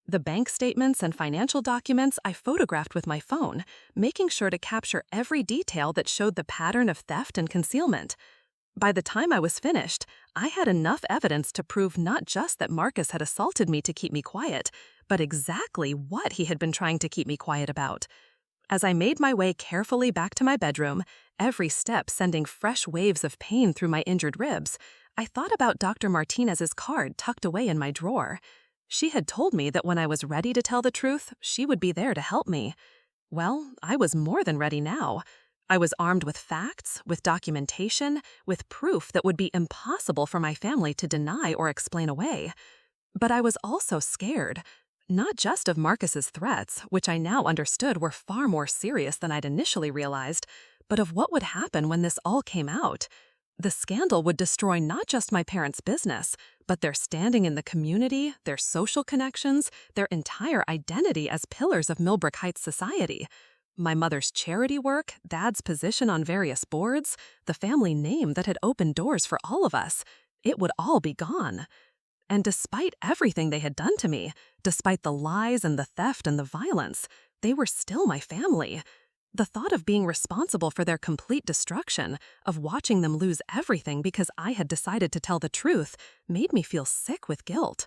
The bank statements and financial documents I photographed with my phone, making sure to capture every detail that showed the pattern of theft and concealment. By the time I was finished, I had enough evidence to prove not just that Marcus had assaulted me to keep me quiet, but exactly what he had been trying to keep me quiet about. As I made my way carefully back to my bedroom, every step sending fresh waves of pain through my injured ribs, I thought about Dr. Martinez's card tucked away in my drawer. She had told me that when I was ready to tell the truth, she would be there to help me. Well, I was more than ready now. I was armed with facts, with documentation, with proof that would be impossible for my family to deny or explain away. But I was also scared, not just of Marcus's threats, which I now understood were far more serious than I'd initially realized, but of what would happen when this all came out. The scandal would destroy not just my parents' business, but their standing in the community, their social connections, their entire identity as pillars of Millbrook Heights society. My mother's charity work, Dad's position on various boards, the family name that had opened doors for all of us, it would all be gone. And despite everything they had done to me, despite the lies and the theft and the violence, they were still my family. The thought of being responsible for their complete destruction, of watching them lose everything because I had decided to tell the truth, made me feel sick with guilt.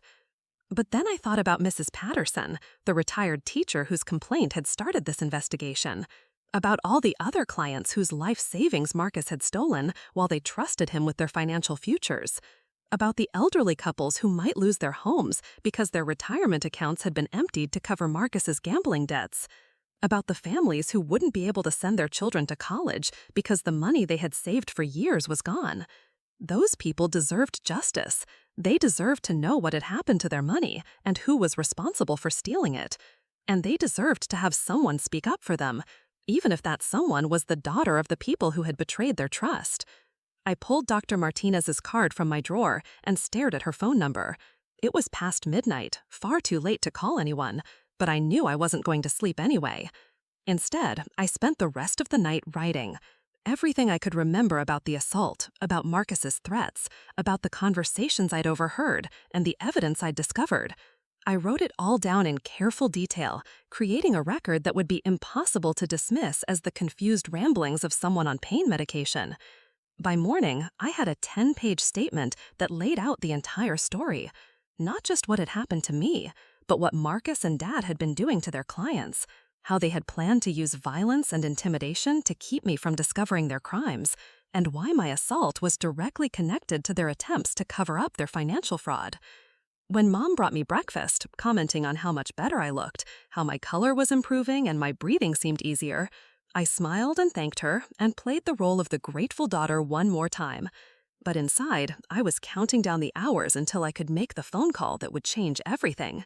But then I thought about Mrs. Patterson, the retired teacher whose complaint had started this investigation, about all the other clients whose life savings Marcus had stolen while they trusted him with their financial futures, about the elderly couples who might lose their homes because their retirement accounts had been emptied to cover Marcus's gambling debts, about the families who wouldn't be able to send their children to college because the money they had saved for years was gone. Those people deserved justice. They deserved to know what had happened to their money and who was responsible for stealing it. And they deserved to have someone speak up for them, even if that someone was the daughter of the people who had betrayed their trust. I pulled Dr. Martinez's card from my drawer and stared at her phone number. It was past midnight, far too late to call anyone, but I knew I wasn't going to sleep anyway. Instead, I spent the rest of the night writing. Everything I could remember about the assault, about Marcus's threats, about the conversations I'd overheard, and the evidence I'd discovered. I wrote it all down in careful detail, creating a record that would be impossible to dismiss as the confused ramblings of someone on pain medication. By morning, I had a 10-page statement that laid out the entire story. Not just what had happened to me, but what Marcus and Dad had been doing to their clients, how they had planned to use violence and intimidation to keep me from discovering their crimes, and why my assault was directly connected to their attempts to cover up their financial fraud. When Mom brought me breakfast, commenting on how much better I looked, how my color was improving and my breathing seemed easier, I smiled and thanked her and played the role of the grateful daughter one more time. But inside, I was counting down the hours until I could make the phone call that would change everything.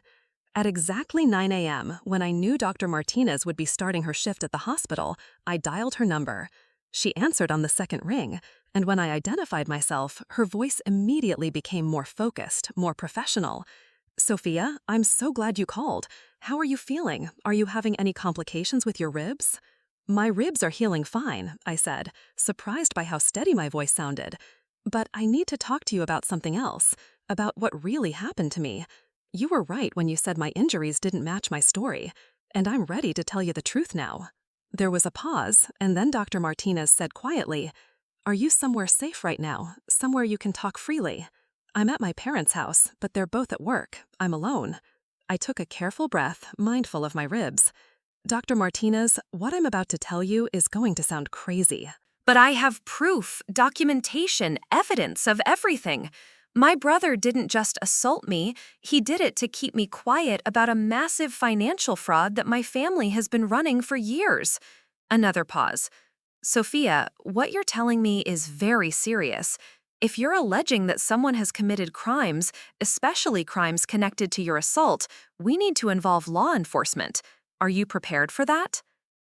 At exactly 9 a.m., when I knew Dr. Martinez would be starting her shift at the hospital, I dialed her number. She answered on the second ring, and when I identified myself, her voice immediately became more focused, more professional. "Sophia, I'm so glad you called. How are you feeling? Are you having any complications with your ribs?" "My ribs are healing fine," I said, surprised by how steady my voice sounded. "But I need to talk to you about something else, about what really happened to me. You were right when you said my injuries didn't match my story, and I'm ready to tell you the truth now." There was a pause, and then Dr. Martinez said quietly, "Are you somewhere safe right now, somewhere you can talk freely?" "I'm at my parents' house, but they're both at work. I'm alone." I took a careful breath, mindful of my ribs. "Dr. Martinez, what I'm about to tell you is going to sound crazy." But I have proof, documentation, evidence of everything. My brother didn't just assault me, he did it to keep me quiet about a massive financial fraud that my family has been running for years. Another pause. "Sophia, what you're telling me is very serious. If you're alleging that someone has committed crimes, especially crimes connected to your assault, we need to involve law enforcement. Are you prepared for that?"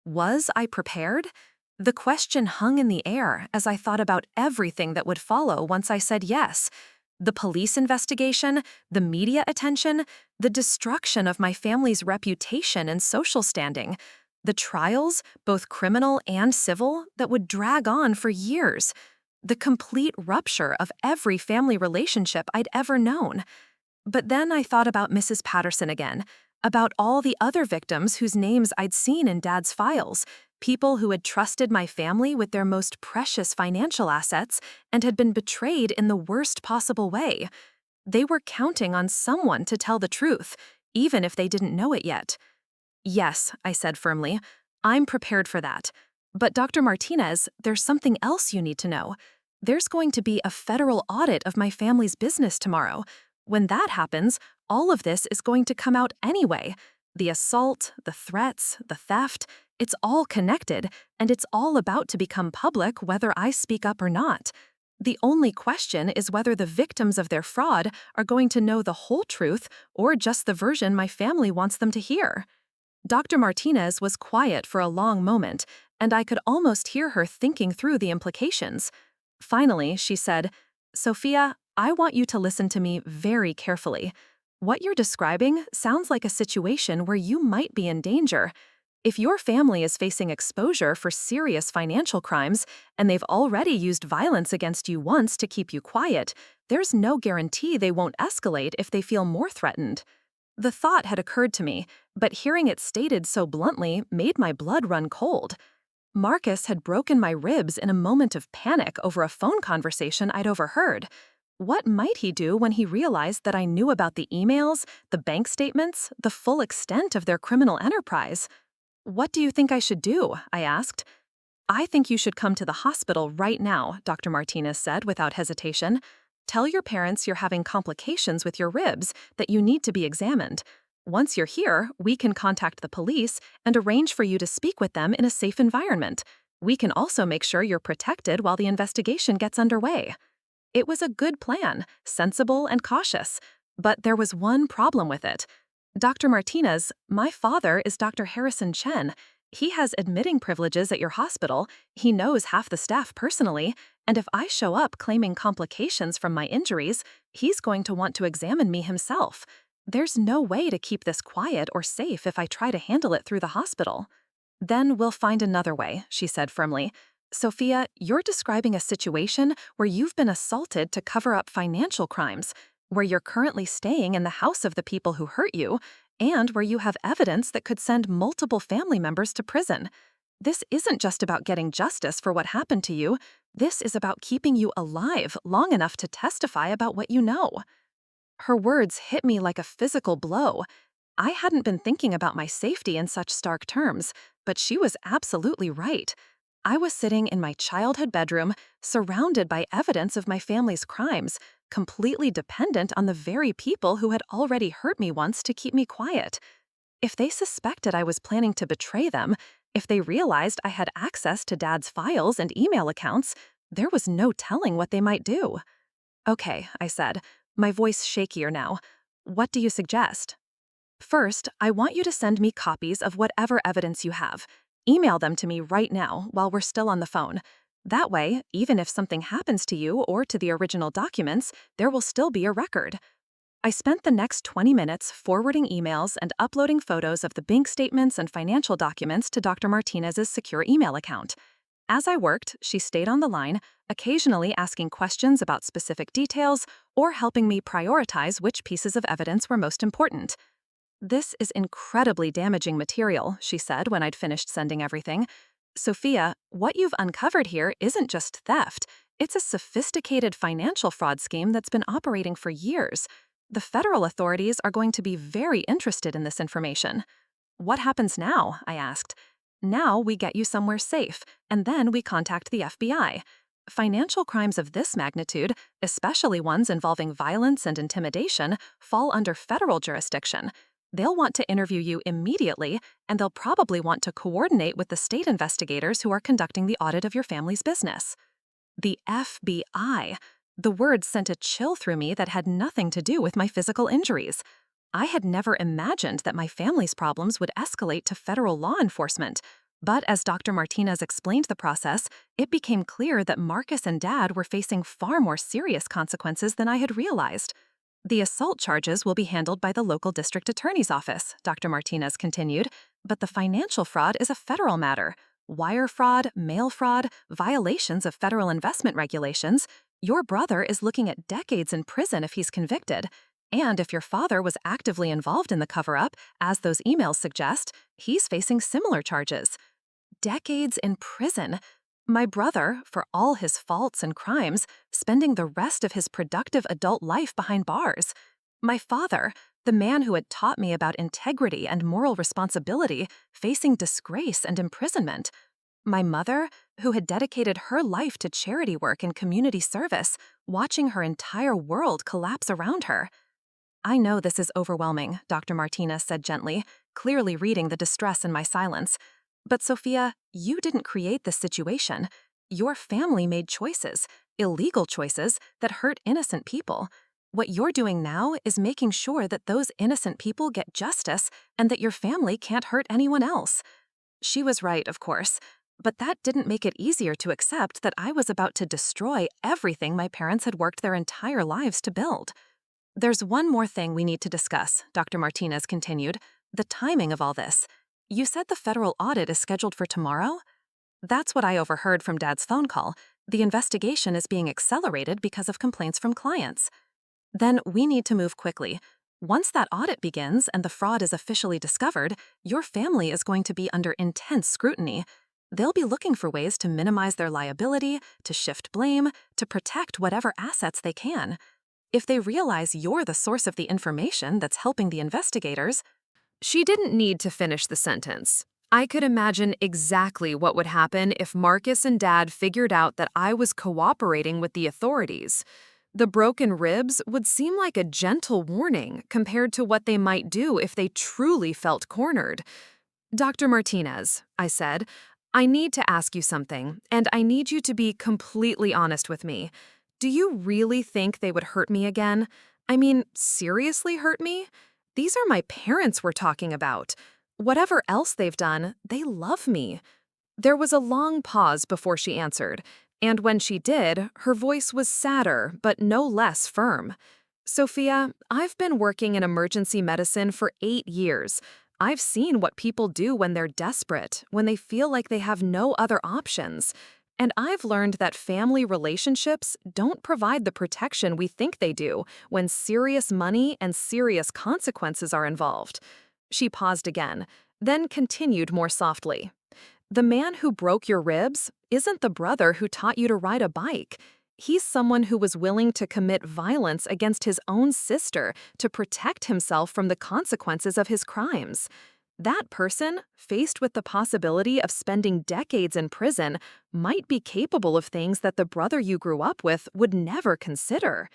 Was I prepared? The question hung in the air as I thought about everything that would follow once I said yes. The police investigation, the media attention, the destruction of my family's reputation and social standing, the trials, both criminal and civil, that would drag on for years, the complete rupture of every family relationship I'd ever known. But then I thought about Mrs. Patterson again, about all the other victims whose names I'd seen in Dad's files, people who had trusted my family with their most precious financial assets and had been betrayed in the worst possible way. They were counting on someone to tell the truth, even if they didn't know it yet. "Yes," I said firmly, "I'm prepared for that. But Dr. Martinez, there's something else you need to know. There's going to be a federal audit of my family's business tomorrow. When that happens, all of this is going to come out anyway. The assault, the threats, the theft, it's all connected, and it's all about to become public whether I speak up or not. The only question is whether the victims of their fraud are going to know the whole truth or just the version my family wants them to hear." Dr. Martinez was quiet for a long moment, and I could almost hear her thinking through the implications. Finally, she said, "Sophia, I want you to listen to me very carefully. What you're describing sounds like a situation where you might be in danger. If your family is facing exposure for serious financial crimes and they've already used violence against you once to keep you quiet, there's no guarantee they won't escalate if they feel more threatened." The thought had occurred to me, but hearing it stated so bluntly made my blood run cold. Marcus had broken my ribs in a moment of panic over a phone conversation I'd overheard. What might he do when he realized that I knew about the emails, the bank statements, the full extent of their criminal enterprise? "What do you think I should do?" I asked. "I think you should come to the hospital right now," Dr. Martinez said without hesitation. "Tell your parents you're having complications with your ribs, that you need to be examined. Once you're here, we can contact the police and arrange for you to speak with them in a safe environment. We can also make sure you're protected while the investigation gets underway." It was a good plan, sensible and cautious, but there was one problem with it. "Dr. Martinez, my father is Dr. Harrison Chen. He has admitting privileges at your hospital, he knows half the staff personally, and if I show up claiming complications from my injuries, he's going to want to examine me himself. There's no way to keep this quiet or safe if I try to handle it through the hospital." "Then we'll find another way," she said firmly. "Sophia, you're describing a situation where you've been assaulted to cover up financial crimes, where you're currently staying in the house of the people who hurt you, and where you have evidence that could send multiple family members to prison. This isn't just about getting justice for what happened to you. This is about keeping you alive long enough to testify about what you know." Her words hit me like a physical blow. I hadn't been thinking about my safety in such stark terms, but she was absolutely right. I was sitting in my childhood bedroom, surrounded by evidence of my family's crimes, completely dependent on the very people who had already hurt me once to keep me quiet. If they suspected I was planning to betray them, if they realized I had access to Dad's files and email accounts, there was no telling what they might do. "Okay," I said, my voice shakier now. "What do you suggest?" "First, I want you to send me copies of whatever evidence you have. Email them to me right now while we're still on the phone. That way, even if something happens to you or to the original documents, there will still be a record." I spent the next 20 minutes forwarding emails and uploading photos of the bank statements and financial documents to Dr. Martinez's secure email account. As I worked, she stayed on the line, occasionally asking questions about specific details or helping me prioritize which pieces of evidence were most important. "This is incredibly damaging material," she said when I'd finished sending everything. "Sophia, what you've uncovered here isn't just theft. It's a sophisticated financial fraud scheme that's been operating for years. The federal authorities are going to be very interested in this information." "What happens now?" I asked. "Now we get you somewhere safe, and then we contact the FBI. Financial crimes of this magnitude, especially ones involving violence and intimidation, fall under federal jurisdiction. They'll want to interview you immediately, and they'll probably want to coordinate with the state investigators who are conducting the audit of your family's business." The FBI. The word sent a chill through me that had nothing to do with my physical injuries. I had never imagined that my family's problems would escalate to federal law enforcement. But as Dr. Martinez explained the process, it became clear that Marcus and Dad were facing far more serious consequences than I had realized. "The assault charges will be handled by the local district attorney's office," Dr. Martinez continued, "but the financial fraud is a federal matter. Wire fraud, mail fraud, violations of federal investment regulations. Your brother is looking at decades in prison if he's convicted. And if your father was actively involved in the cover-up, as those emails suggest, he's facing similar charges." Decades in prison. My brother, for all his faults and crimes, spending the rest of his productive adult life behind bars. My father, the man who had taught me about integrity and moral responsibility, facing disgrace and imprisonment. My mother, who had dedicated her life to charity work and community service, watching her entire world collapse around her. "I know this is overwhelming," Dr. Martinez said gently, clearly reading the distress in my silence. "But Sophia, you didn't create this situation. Your family made choices, illegal choices, that hurt innocent people. What you're doing now is making sure that those innocent people get justice and that your family can't hurt anyone else." She was right, of course. But that didn't make it easier to accept that I was about to destroy everything my parents had worked their entire lives to build. There's one more thing we need to discuss, Dr. Martinez continued. The timing of all this. You said the federal audit is scheduled for tomorrow? That's what I overheard from Dad's phone call. The investigation is being accelerated because of complaints from clients. Then we need to move quickly. Once that audit begins and the fraud is officially discovered, your family is going to be under intense scrutiny. They'll be looking for ways to minimize their liability, to shift blame, to protect whatever assets they can. If they realize you're the source of the information that's helping the investigators. She didn't need to finish the sentence. I could imagine exactly what would happen if Marcus and Dad figured out that I was cooperating with the authorities. The broken ribs would seem like a gentle warning compared to what they might do if they truly felt cornered. Dr. Martinez, I said, I need to ask you something, and I need you to be completely honest with me. Do you really think they would hurt me again? I mean, seriously hurt me? These are my parents we're talking about. Whatever else they've done, they love me. There was a long pause before she answered, and when she did, her voice was sadder but no less firm. Sophia, I've been working in emergency medicine for 8 years. I've seen what people do when they're desperate, when they feel like they have no other options. And I've learned that family relationships don't provide the protection we think they do when serious money and serious consequences are involved. She paused again, then continued more softly. The man who broke your ribs isn't the brother who taught you to ride a bike. He's someone who was willing to commit violence against his own sister to protect himself from the consequences of his crimes. That person, faced with the possibility of spending decades in prison, might be capable of things that the brother you grew up with would never consider.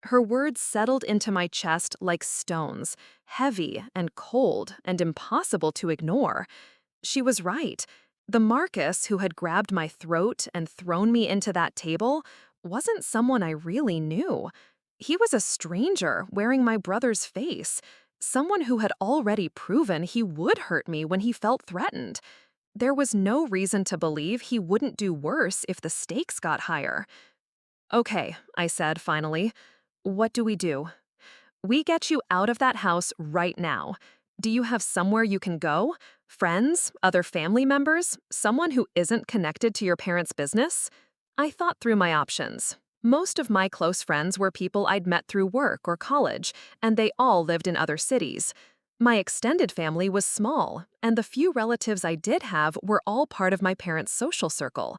Her words settled into my chest like stones, heavy and cold and impossible to ignore. She was right. The Marcus who had grabbed my throat and thrown me into that table wasn't someone I really knew. He was a stranger wearing my brother's face, someone who had already proven he would hurt me when he felt threatened. There was no reason to believe he wouldn't do worse if the stakes got higher. Okay, I said finally. What do we do? We get you out of that house right now. Do you have somewhere you can go? Friends? Other family members? Someone who isn't connected to your parents' business? I thought through my options. Most of my close friends were people I'd met through work or college, and they all lived in other cities. My extended family was small, and the few relatives I did have were all part of my parents' social circle.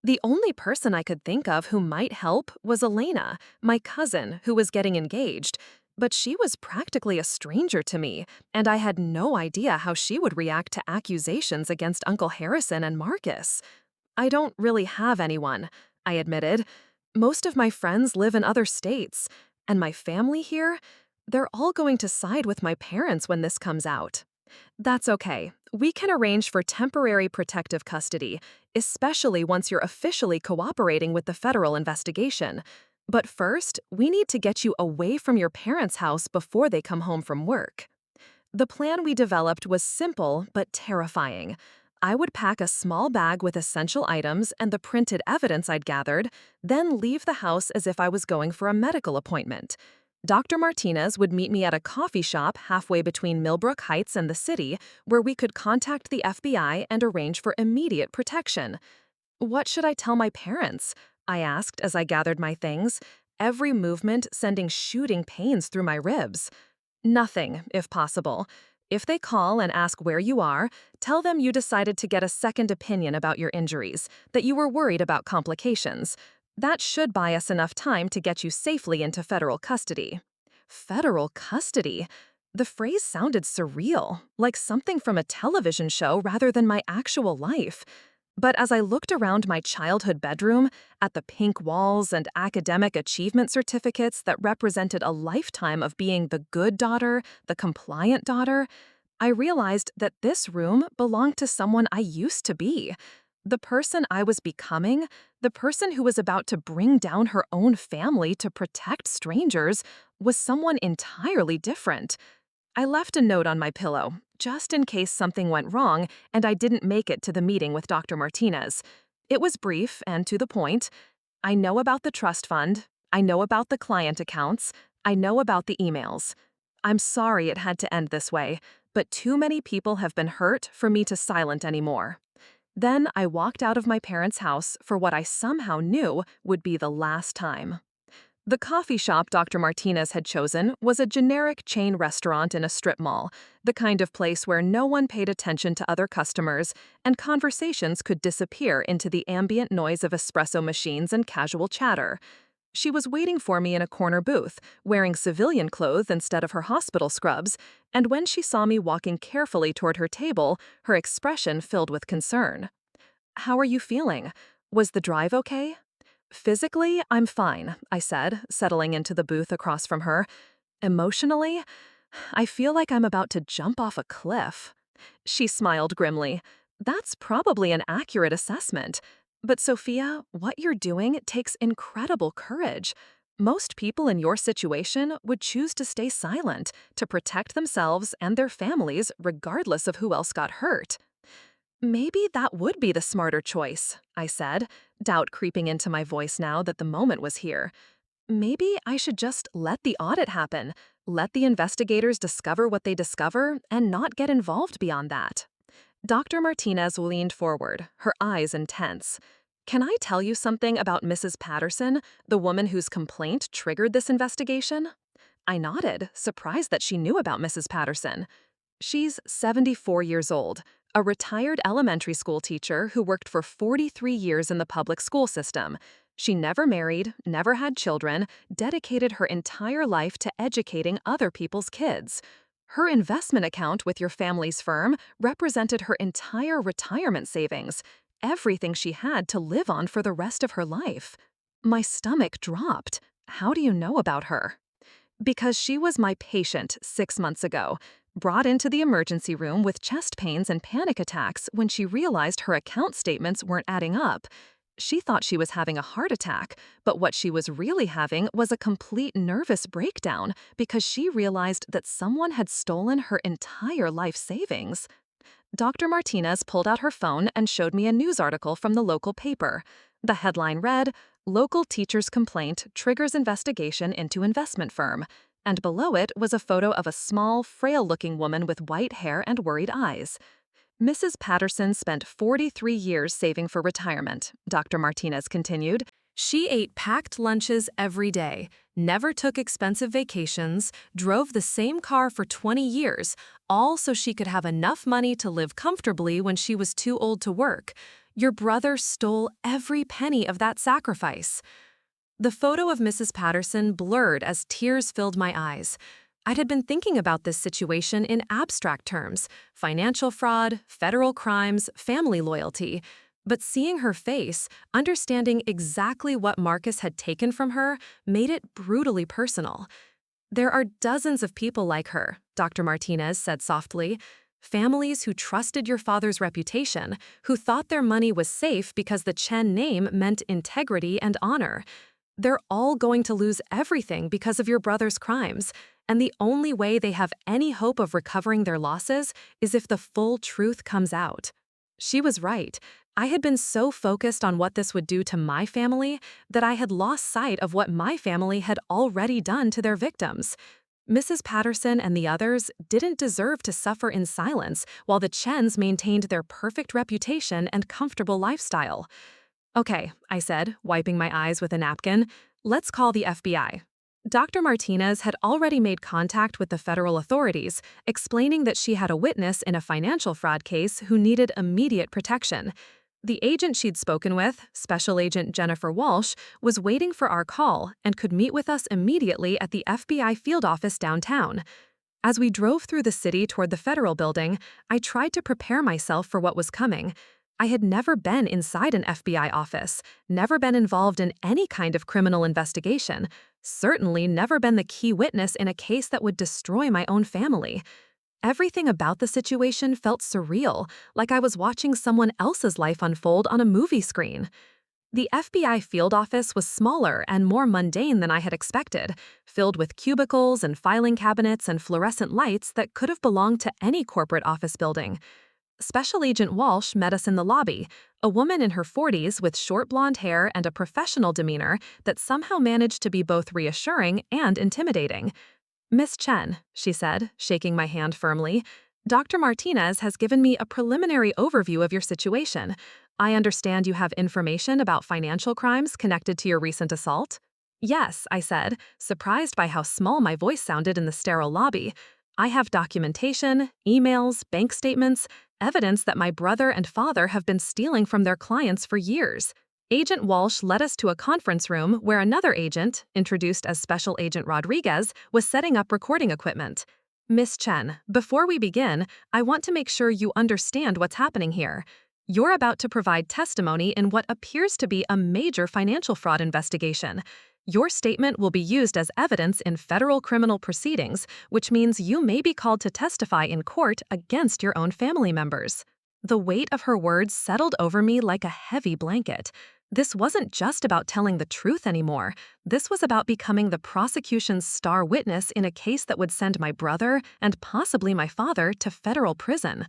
The only person I could think of who might help was Elena, my cousin, who was getting engaged. But she was practically a stranger to me, and I had no idea how she would react to accusations against Uncle Harrison and Marcus. I don't really have anyone, I admitted. Most of my friends live in other states, and my family here, they're all going to side with my parents when this comes out. That's okay. We can arrange for temporary protective custody, especially once you're officially cooperating with the federal investigation. But first, we need to get you away from your parents' house before they come home from work. The plan we developed was simple but terrifying. I would pack a small bag with essential items and the printed evidence I'd gathered, then leave the house as if I was going for a medical appointment. Dr. Martinez would meet me at a coffee shop halfway between Millbrook Heights and the city, where we could contact the FBI and arrange for immediate protection. What should I tell my parents? I asked as I gathered my things, every movement sending shooting pains through my ribs. Nothing, if possible. If they call and ask where you are, tell them you decided to get a second opinion about your injuries, that you were worried about complications. That should buy us enough time to get you safely into federal custody. Federal custody? The phrase sounded surreal, like something from a television show rather than my actual life. But as I looked around my childhood bedroom, at the pink walls and academic achievement certificates that represented a lifetime of being the good daughter, the compliant daughter, I realized that this room belonged to someone I used to be. The person I was becoming, the person who was about to bring down her own family to protect strangers, was someone entirely different. I left a note on my pillow, just in case something went wrong and I didn't make it to the meeting with Dr. Martinez. It was brief and to the point. I know about the trust fund. I know about the client accounts. I know about the emails. I'm sorry it had to end this way, but too many people have been hurt for me to silent anymore. Then I walked out of my parents' house for what I somehow knew would be the last time. The coffee shop Dr. Martinez had chosen was a generic chain restaurant in a strip mall, the kind of place where no one paid attention to other customers and conversations could disappear into the ambient noise of espresso machines and casual chatter. She was waiting for me in a corner booth, wearing civilian clothes instead of her hospital scrubs, and when she saw me walking carefully toward her table, her expression filled with concern. "How are you feeling? Was the drive okay?" "Physically, I'm fine," I said, settling into the booth across from her. "Emotionally, I feel like I'm about to jump off a cliff." She smiled grimly. "That's probably an accurate assessment. But Sophia, what you're doing takes incredible courage. Most people in your situation would choose to stay silent, to protect themselves and their families regardless of who else got hurt." "Maybe that would be the smarter choice," I said, doubt creeping into my voice now that the moment was here. "Maybe I should just let the audit happen, let the investigators discover what they discover, and not get involved beyond that." Dr. Martinez leaned forward, her eyes intense. "Can I tell you something about Mrs. Patterson, the woman whose complaint triggered this investigation?" I nodded, surprised that she knew about Mrs. Patterson. "She's 74 years old, a retired elementary school teacher who worked for 43 years in the public school system. She never married, never had children, dedicated her entire life to educating other people's kids. Her investment account with your family's firm represented her entire retirement savings, everything she had to live on for the rest of her life." My stomach dropped. "How do you know about her?" "Because she was my patient 6 months ago, brought into the emergency room with chest pains and panic attacks when she realized her account statements weren't adding up. She thought she was having a heart attack, but what she was really having was a complete nervous breakdown because she realized that someone had stolen her entire life savings." Dr. Martinez pulled out her phone and showed me a news article from the local paper. The headline read, "Local Teacher's Complaint Triggers Investigation into Investment Firm," and below it was a photo of a small, frail-looking woman with white hair and worried eyes. "Mrs. Patterson spent 43 years saving for retirement," Dr. Martinez continued. "She ate packed lunches every day, never took expensive vacations, drove the same car for 20 years, all so she could have enough money to live comfortably when she was too old to work. Your brother stole every penny of that sacrifice." The photo of Mrs. Patterson blurred as tears filled my eyes. I had been thinking about this situation in abstract terms: financial fraud, federal crimes, family loyalty. But seeing her face, understanding exactly what Marcus had taken from her, made it brutally personal. "There are dozens of people like her," Dr. Martinez said softly. "Families who trusted your father's reputation, who thought their money was safe because the Chen name meant integrity and honor. They're all going to lose everything because of your brother's crimes, and the only way they have any hope of recovering their losses is if the full truth comes out." She was right. I had been so focused on what this would do to my family that I had lost sight of what my family had already done to their victims. Mrs. Patterson and the others didn't deserve to suffer in silence while the Chens maintained their perfect reputation and comfortable lifestyle. "Okay," I said, wiping my eyes with a napkin, "let's call the FBI." Dr. Martinez had already made contact with the federal authorities, explaining that she had a witness in a financial fraud case who needed immediate protection. The agent she'd spoken with, Special Agent Jennifer Walsh, was waiting for our call and could meet with us immediately at the FBI field office downtown. As we drove through the city toward the federal building, I tried to prepare myself for what was coming. I had never been inside an FBI office, never been involved in any kind of criminal investigation, certainly never been the key witness in a case that would destroy my own family. Everything about the situation felt surreal, like I was watching someone else's life unfold on a movie screen. The FBI field office was smaller and more mundane than I had expected, filled with cubicles and filing cabinets and fluorescent lights that could have belonged to any corporate office building. Special Agent Walsh met us in the lobby, a woman in her 40s with short blonde hair and a professional demeanor that somehow managed to be both reassuring and intimidating. "Miss Chen," she said, shaking my hand firmly, "Dr. Martinez has given me a preliminary overview of your situation. I understand you have information about financial crimes connected to your recent assault?" "Yes," I said, surprised by how small my voice sounded in the sterile lobby. "I have documentation, emails, bank statements, evidence that my brother and father have been stealing from their clients for years." Agent Walsh led us to a conference room where another agent, introduced as Special Agent Rodriguez, was setting up recording equipment. "Miss Chen, before we begin, I want to make sure you understand what's happening here. You're about to provide testimony in what appears to be a major financial fraud investigation. Your statement will be used as evidence in federal criminal proceedings, which means you may be called to testify in court against your own family members." The weight of her words settled over me like a heavy blanket. This wasn't just about telling the truth anymore. This was about becoming the prosecution's star witness in a case that would send my brother and possibly my father to federal prison.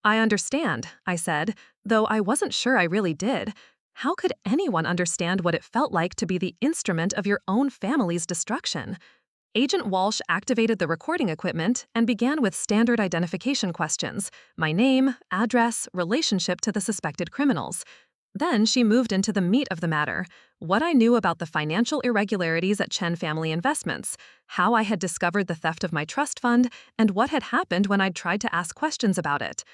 "I understand," I said, though I wasn't sure I really did. How could anyone understand what it felt like to be the instrument of your own family's destruction? Agent Walsh activated the recording equipment and began with standard identification questions: my name, address, relationship to the suspected criminals. Then she moved into the meat of the matter: what I knew about the financial irregularities at Chen Family Investments, how I had discovered the theft of my trust fund, and what had happened when I'd tried to ask questions about it.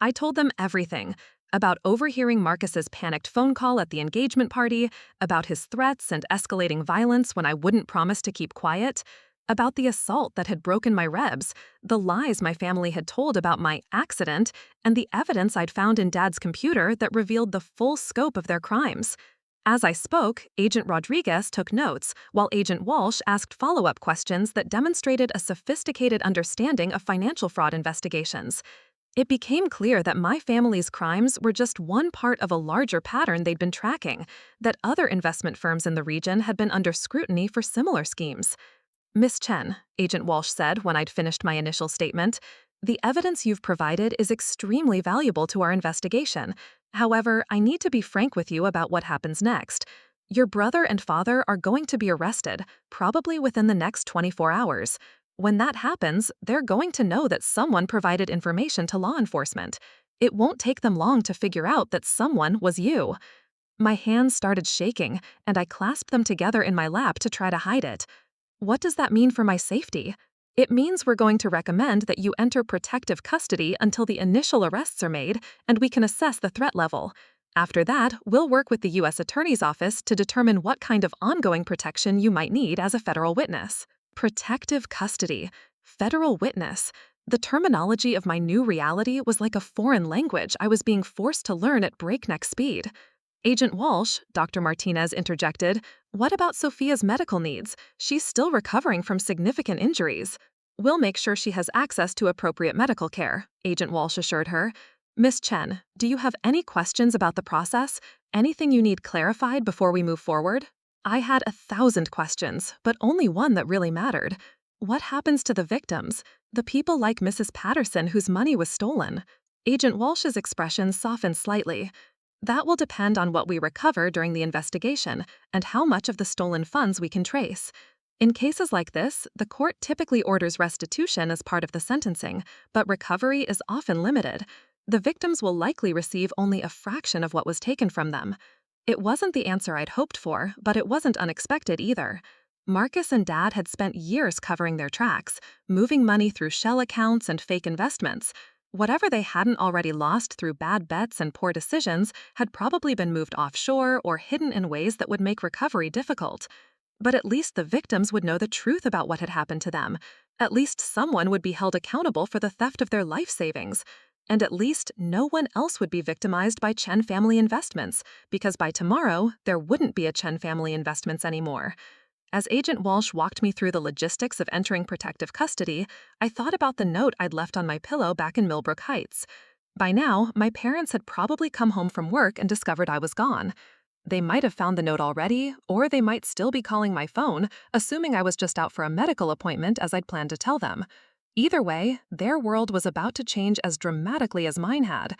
I told them everything: about overhearing Marcus's panicked phone call at the engagement party, about his threats and escalating violence when I wouldn't promise to keep quiet, about the assault that had broken my ribs, the lies my family had told about my accident, and the evidence I'd found in Dad's computer that revealed the full scope of their crimes. As I spoke, Agent Rodriguez took notes, while Agent Walsh asked follow-up questions that demonstrated a sophisticated understanding of financial fraud investigations. It became clear that my family's crimes were just one part of a larger pattern they'd been tracking, that other investment firms in the region had been under scrutiny for similar schemes. "Miss Chen," Agent Walsh said when I'd finished my initial statement, "the evidence you've provided is extremely valuable to our investigation. However, I need to be frank with you about what happens next. Your brother and father are going to be arrested, probably within the next 24 hours. When that happens, they're going to know that someone provided information to law enforcement. It won't take them long to figure out that someone was you." My hands started shaking, and I clasped them together in my lap to try to hide it. "What does that mean for my safety?" "It means we're going to recommend that you enter protective custody until the initial arrests are made and we can assess the threat level. After that, we'll work with the U.S. Attorney's Office to determine what kind of ongoing protection you might need as a federal witness." Protective custody. Federal witness. The terminology of my new reality was like a foreign language I was being forced to learn at breakneck speed. "Agent Walsh," Dr. Martinez interjected, "what about Sophia's medical needs? She's still recovering from significant injuries." "We'll make sure she has access to appropriate medical care," Agent Walsh assured her. "Miss Chen, do you have any questions about the process? Anything you need clarified before we move forward?" I had 1,000 questions, but only one that really mattered. What happens to the victims? The people like Mrs. Patterson whose money was stolen? Agent Walsh's expression softened slightly. "That will depend on what we recover during the investigation and how much of the stolen funds we can trace. In cases like this, the court typically orders restitution as part of the sentencing, but recovery is often limited. The victims will likely receive only a fraction of what was taken from them." It wasn't the answer I'd hoped for, but it wasn't unexpected either. Marcus and Dad had spent years covering their tracks, moving money through shell accounts and fake investments. Whatever they hadn't already lost through bad bets and poor decisions had probably been moved offshore or hidden in ways that would make recovery difficult. But at least the victims would know the truth about what had happened to them. At least someone would be held accountable for the theft of their life savings. And at least no one else would be victimized by Chen Family Investments, because by tomorrow, there wouldn't be a Chen Family Investments anymore. As Agent Walsh walked me through the logistics of entering protective custody, I thought about the note I'd left on my pillow back in Millbrook Heights. By now, my parents had probably come home from work and discovered I was gone. They might have found the note already, or they might still be calling my phone, assuming I was just out for a medical appointment as I'd planned to tell them. Either way, their world was about to change as dramatically as mine had.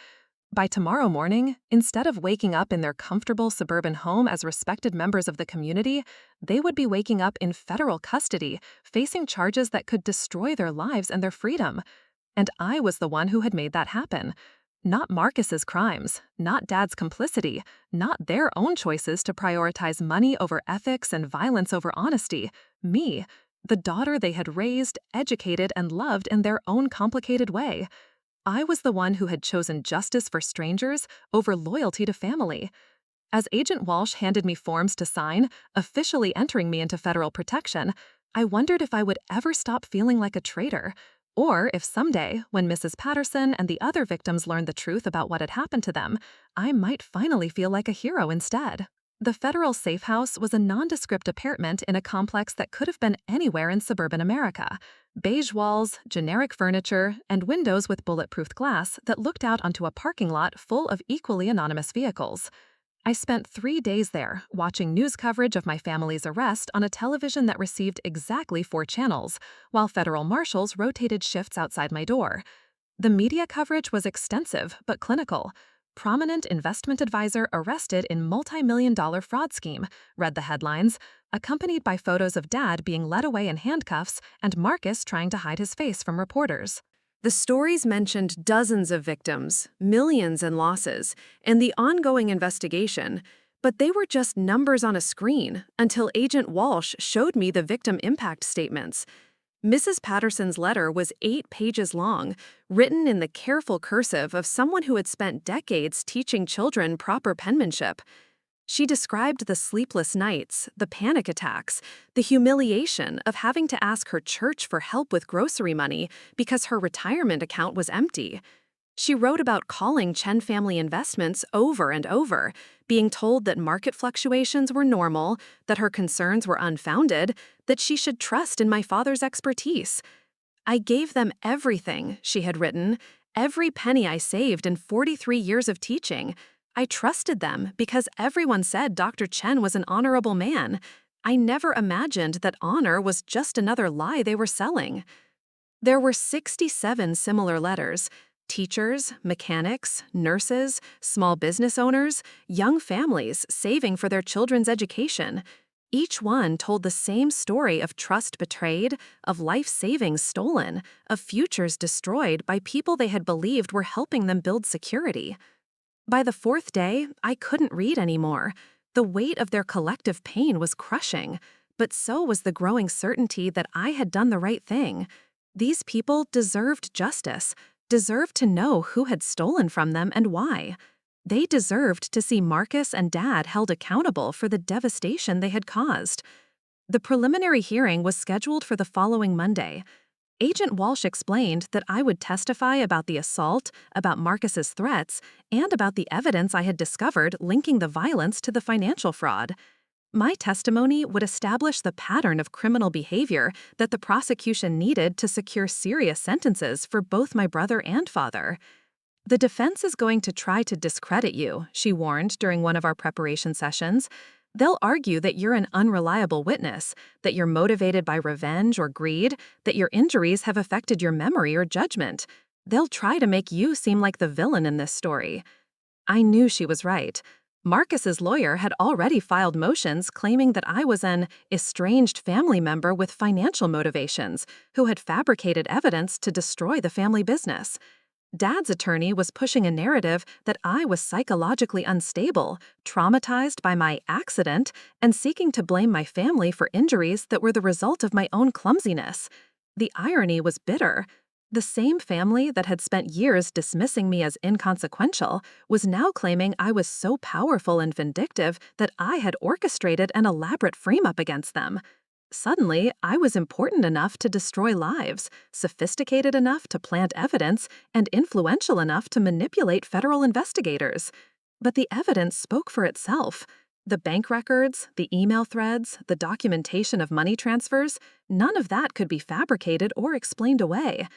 By tomorrow morning, instead of waking up in their comfortable suburban home as respected members of the community, they would be waking up in federal custody, facing charges that could destroy their lives and their freedom. And I was the one who had made that happen. Not Marcus's crimes, not Dad's complicity, not their own choices to prioritize money over ethics and violence over honesty. Me, the daughter they had raised, educated, and loved in their own complicated way. I was the one who had chosen justice for strangers over loyalty to family. As Agent Walsh handed me forms to sign, officially entering me into federal protection, I wondered if I would ever stop feeling like a traitor, or if someday, when Mrs. Patterson and the other victims learned the truth about what had happened to them, I might finally feel like a hero instead. The federal safe house was a nondescript apartment in a complex that could have been anywhere in suburban America. Beige walls, generic furniture, and windows with bulletproof glass that looked out onto a parking lot full of equally anonymous vehicles. I spent 3 days there, watching news coverage of my family's arrest on a television that received exactly 4 channels, while federal marshals rotated shifts outside my door. The media coverage was extensive but clinical. "Prominent investment advisor arrested in multi-million-dollar fraud scheme," read the headlines, accompanied by photos of Dad being led away in handcuffs and Marcus trying to hide his face from reporters. The stories mentioned dozens of victims, millions in losses, and the ongoing investigation, but they were just numbers on a screen until Agent Walsh showed me the victim impact statements. Mrs. Patterson's letter was 8 pages long, written in the careful cursive of someone who had spent decades teaching children proper penmanship. She described the sleepless nights, the panic attacks, the humiliation of having to ask her church for help with grocery money because her retirement account was empty. She wrote about calling Chen family investments over and over, being told that market fluctuations were normal, that her concerns were unfounded, that she should trust in my father's expertise. "I gave them everything," she had written, "every penny I saved in 43 years of teaching. I trusted them because everyone said Dr. Chen was an honorable man. I never imagined that honor was just another lie they were selling." There were 67 similar letters. Teachers, mechanics, nurses, small business owners, young families saving for their children's education. Each one told the same story of trust betrayed, of life savings stolen, of futures destroyed by people they had believed were helping them build security. By the 4th day, I couldn't read anymore. The weight of their collective pain was crushing, but so was the growing certainty that I had done the right thing. These people deserved justice, deserved to know who had stolen from them and why. They deserved to see Marcus and Dad held accountable for the devastation they had caused. The preliminary hearing was scheduled for the following Monday. Agent Walsh explained that I would testify about the assault, about Marcus's threats, and about the evidence I had discovered linking the violence to the financial fraud. My testimony would establish the pattern of criminal behavior that the prosecution needed to secure serious sentences for both my brother and father. "The defense is going to try to discredit you," she warned during one of our preparation sessions. "They'll argue that you're an unreliable witness, that you're motivated by revenge or greed, that your injuries have affected your memory or judgment. They'll try to make you seem like the villain in this story." I knew she was right. Marcus's lawyer had already filed motions claiming that I was an estranged family member with financial motivations who had fabricated evidence to destroy the family business. Dad's attorney was pushing a narrative that I was psychologically unstable, traumatized by my accident, and seeking to blame my family for injuries that were the result of my own clumsiness. The irony was bitter. The same family that had spent years dismissing me as inconsequential was now claiming I was so powerful and vindictive that I had orchestrated an elaborate frame-up against them. Suddenly, I was important enough to destroy lives, sophisticated enough to plant evidence, and influential enough to manipulate federal investigators. But the evidence spoke for itself. The bank records, the email threads, the documentation of money transfers, none of that could be fabricated or explained away.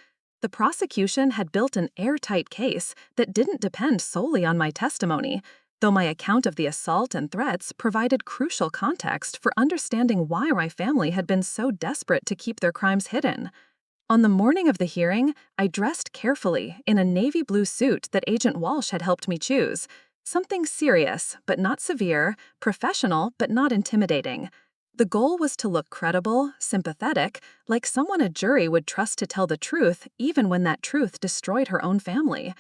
The prosecution had built an airtight case that didn't depend solely on my testimony. though my account of the assault and threats provided crucial context for understanding why my family had been so desperate to keep their crimes hidden. On the morning of the hearing, I dressed carefully in a navy blue suit that Agent Walsh had helped me choose. Something serious, but not severe, professional, but not intimidating. The goal was to look credible, sympathetic, like someone a jury would trust to tell the truth even when that truth destroyed her own family.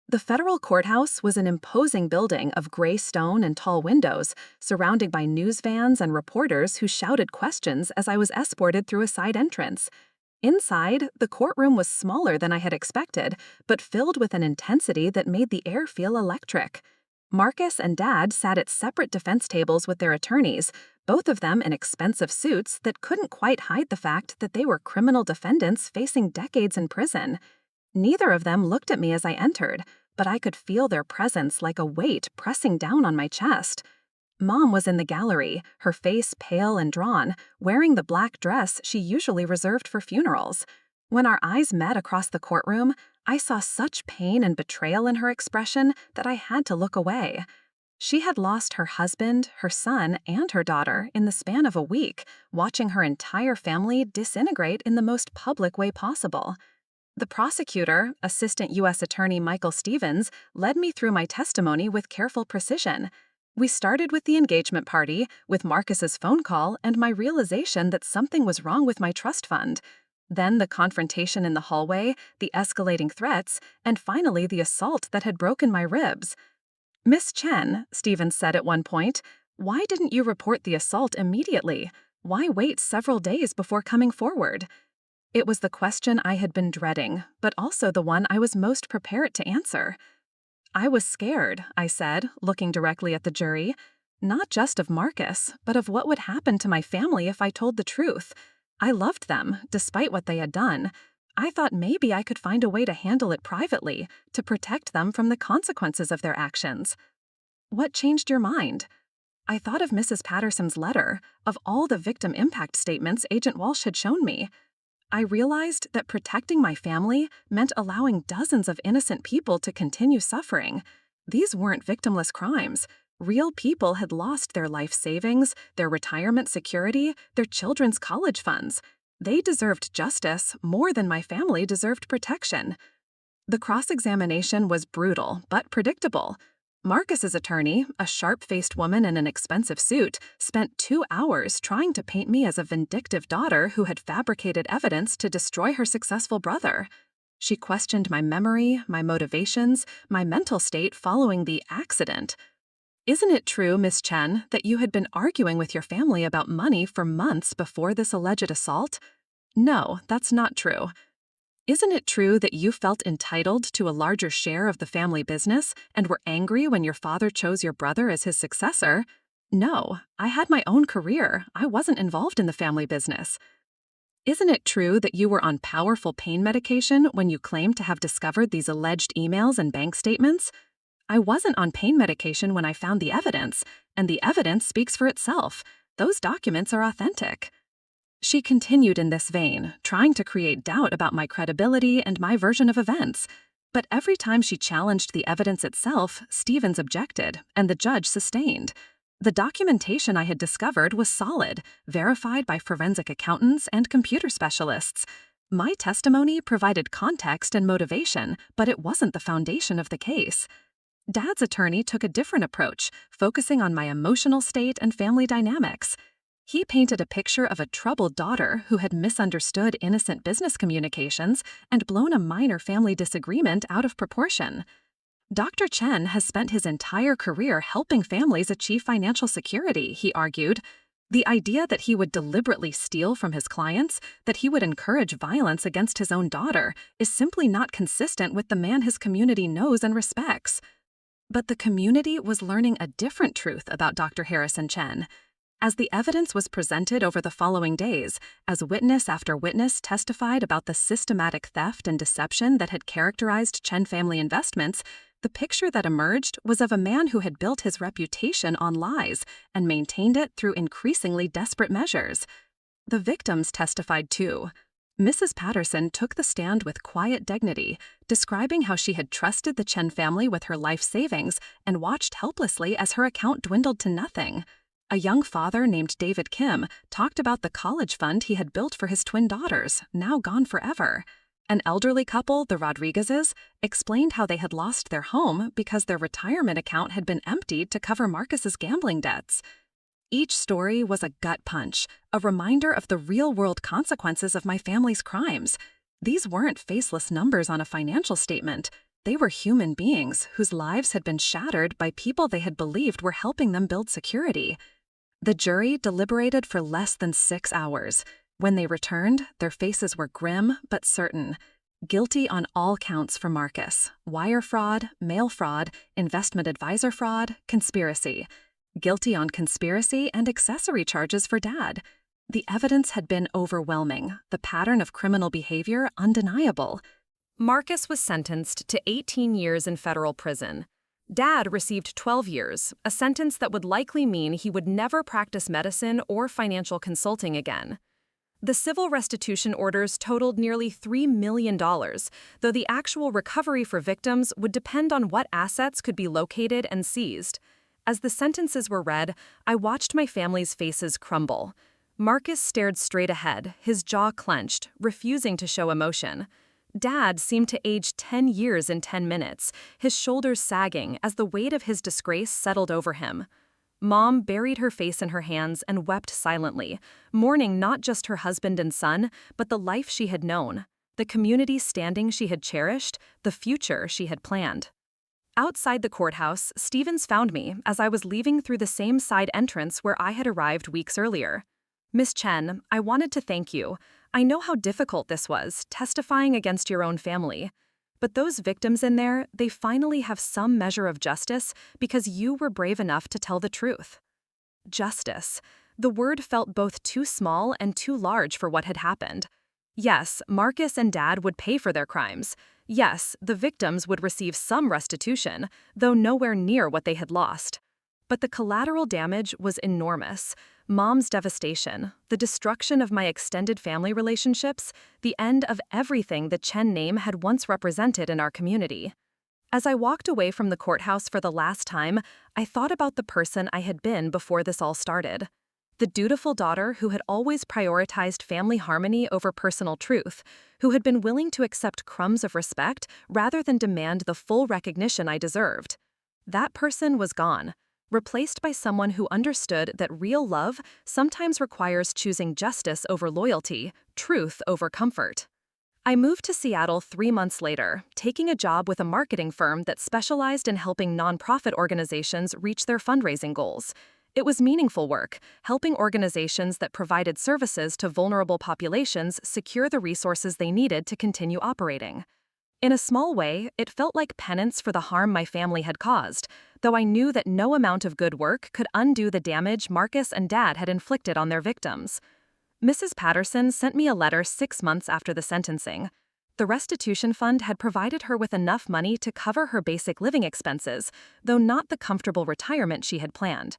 The federal courthouse was an imposing building of gray stone and tall windows, surrounded by news vans and reporters who shouted questions as I was escorted through a side entrance. Inside, the courtroom was smaller than I had expected, but filled with an intensity that made the air feel electric. Marcus and Dad sat at separate defense tables with their attorneys, both of them in expensive suits that couldn't quite hide the fact that they were criminal defendants facing decades in prison. Neither of them looked at me as I entered, but I could feel their presence like a weight pressing down on my chest. Mom was in the gallery, her face pale and drawn, wearing the black dress she usually reserved for funerals. When our eyes met across the courtroom, I saw such pain and betrayal in her expression that I had to look away. She had lost her husband, her son, and her daughter in the span of a week, watching her entire family disintegrate in the most public way possible. The prosecutor, Assistant U.S. Attorney Michael Stevens, led me through my testimony with careful precision. We started with the engagement party, with Marcus's phone call and my realization that something was wrong with my trust fund. Then the confrontation in the hallway, the escalating threats, and finally the assault that had broken my ribs. "Miss Chen," Stevens said at one point, "why didn't you report the assault immediately? Why wait several days before coming forward?" It was the question I had been dreading, but also the one I was most prepared to answer. "I was scared," I said, looking directly at the jury, "not just of Marcus, but of what would happen to my family if I told the truth. I loved them, despite what they had done. I thought maybe I could find a way to handle it privately, to protect them from the consequences of their actions." "What changed your mind?" "I thought of Mrs. Patterson's letter, of all the victim impact statements Agent Walsh had shown me. I realized that protecting my family meant allowing dozens of innocent people to continue suffering. These weren't victimless crimes. Real people had lost their life savings, their retirement security, their children's college funds. They deserved justice more than my family deserved protection." The cross-examination was brutal, but predictable. Marcus's attorney, a sharp-faced woman in an expensive suit, spent 2 hours trying to paint me as a vindictive daughter who had fabricated evidence to destroy her successful brother. She questioned my memory, my motivations, my mental state following the accident. "Isn't it true, Miss Chen, that you had been arguing with your family about money for months before this alleged assault?" "No, that's not true." "Isn't it true that you felt entitled to a larger share of the family business and were angry when your father chose your brother as his successor?" "No, I had my own career. I wasn't involved in the family business." "Isn't it true that you were on powerful pain medication when you claimed to have discovered these alleged emails and bank statements?" "I wasn't on pain medication when I found the evidence, and the evidence speaks for itself. Those documents are authentic." She continued in this vein, trying to create doubt about my credibility and my version of events. But every time she challenged the evidence itself, Stevens objected, and the judge sustained. The documentation I had discovered was solid, verified by forensic accountants and computer specialists. My testimony provided context and motivation, but it wasn't the foundation of the case. Dad's attorney took a different approach, focusing on my emotional state and family dynamics. He painted a picture of a troubled daughter who had misunderstood innocent business communications and blown a minor family disagreement out of proportion. Dr. Chen has spent his entire career helping families achieve financial security, he argued. The idea that he would deliberately steal from his clients, that he would encourage violence against his own daughter, is simply not consistent with the man his community knows and respects. But the community was learning a different truth about Dr. Harrison Chen. As the evidence was presented over the following days, as witness after witness testified about the systematic theft and deception that had characterized Chen family investments, the picture that emerged was of a man who had built his reputation on lies and maintained it through increasingly desperate measures. The victims testified too. Mrs. Patterson took the stand with quiet dignity, describing how she had trusted the Chen family with her life savings and watched helplessly as her account dwindled to nothing. A young father named David Kim talked about the college fund he had built for his twin daughters, now gone forever. An elderly couple, the Rodriguezes, explained how they had lost their home because their retirement account had been emptied to cover Marcus's gambling debts. Each story was a gut punch, a reminder of the real-world consequences of my family's crimes. These weren't faceless numbers on a financial statement. They were human beings whose lives had been shattered by people they had believed were helping them build security. The jury deliberated for less than 6 hours. When they returned, their faces were grim but certain. Guilty on all counts for Marcus: wire fraud, mail fraud, investment advisor fraud, conspiracy. Guilty on conspiracy and accessory charges for Dad. The evidence had been overwhelming, the pattern of criminal behavior undeniable. Marcus was sentenced to 18 years in federal prison. Dad received 12 years, a sentence that would likely mean he would never practice medicine or financial consulting again. The civil restitution orders totaled nearly $3 million, though the actual recovery for victims would depend on what assets could be located and seized. As the sentences were read, I watched my family's faces crumble. Marcus stared straight ahead, his jaw clenched, refusing to show emotion. Dad seemed to age 10 years in 10 minutes, his shoulders sagging as the weight of his disgrace settled over him. Mom buried her face in her hands and wept silently, mourning not just her husband and son, but the life she had known, the community standing she had cherished, the future she had planned. Outside the courthouse, Stevens found me as I was leaving through the same side entrance where I had arrived weeks earlier. "Miss Chen, I wanted to thank you. I know how difficult this was, testifying against your own family. But those victims in there, they finally have some measure of justice because you were brave enough to tell the truth." Justice. The word felt both too small and too large for what had happened. Yes, Marcus and Dad would pay for their crimes. Yes, the victims would receive some restitution, though nowhere near what they had lost. But the collateral damage was enormous. Mom's devastation, the destruction of my extended family relationships, the end of everything the Chen name had once represented in our community. As I walked away from the courthouse for the last time, I thought about the person I had been before this all started. The dutiful daughter who had always prioritized family harmony over personal truth, who had been willing to accept crumbs of respect rather than demand the full recognition I deserved. That person was gone, replaced by someone who understood that real love sometimes requires choosing justice over loyalty, truth over comfort. I moved to Seattle 3 months later, taking a job with a marketing firm that specialized in helping nonprofit organizations reach their fundraising goals. It was meaningful work, helping organizations that provided services to vulnerable populations secure the resources they needed to continue operating. In a small way, it felt like penance for the harm my family had caused, though I knew that no amount of good work could undo the damage Marcus and Dad had inflicted on their victims. Mrs. Patterson sent me a letter 6 months after the sentencing. The restitution fund had provided her with enough money to cover her basic living expenses, though not the comfortable retirement she had planned.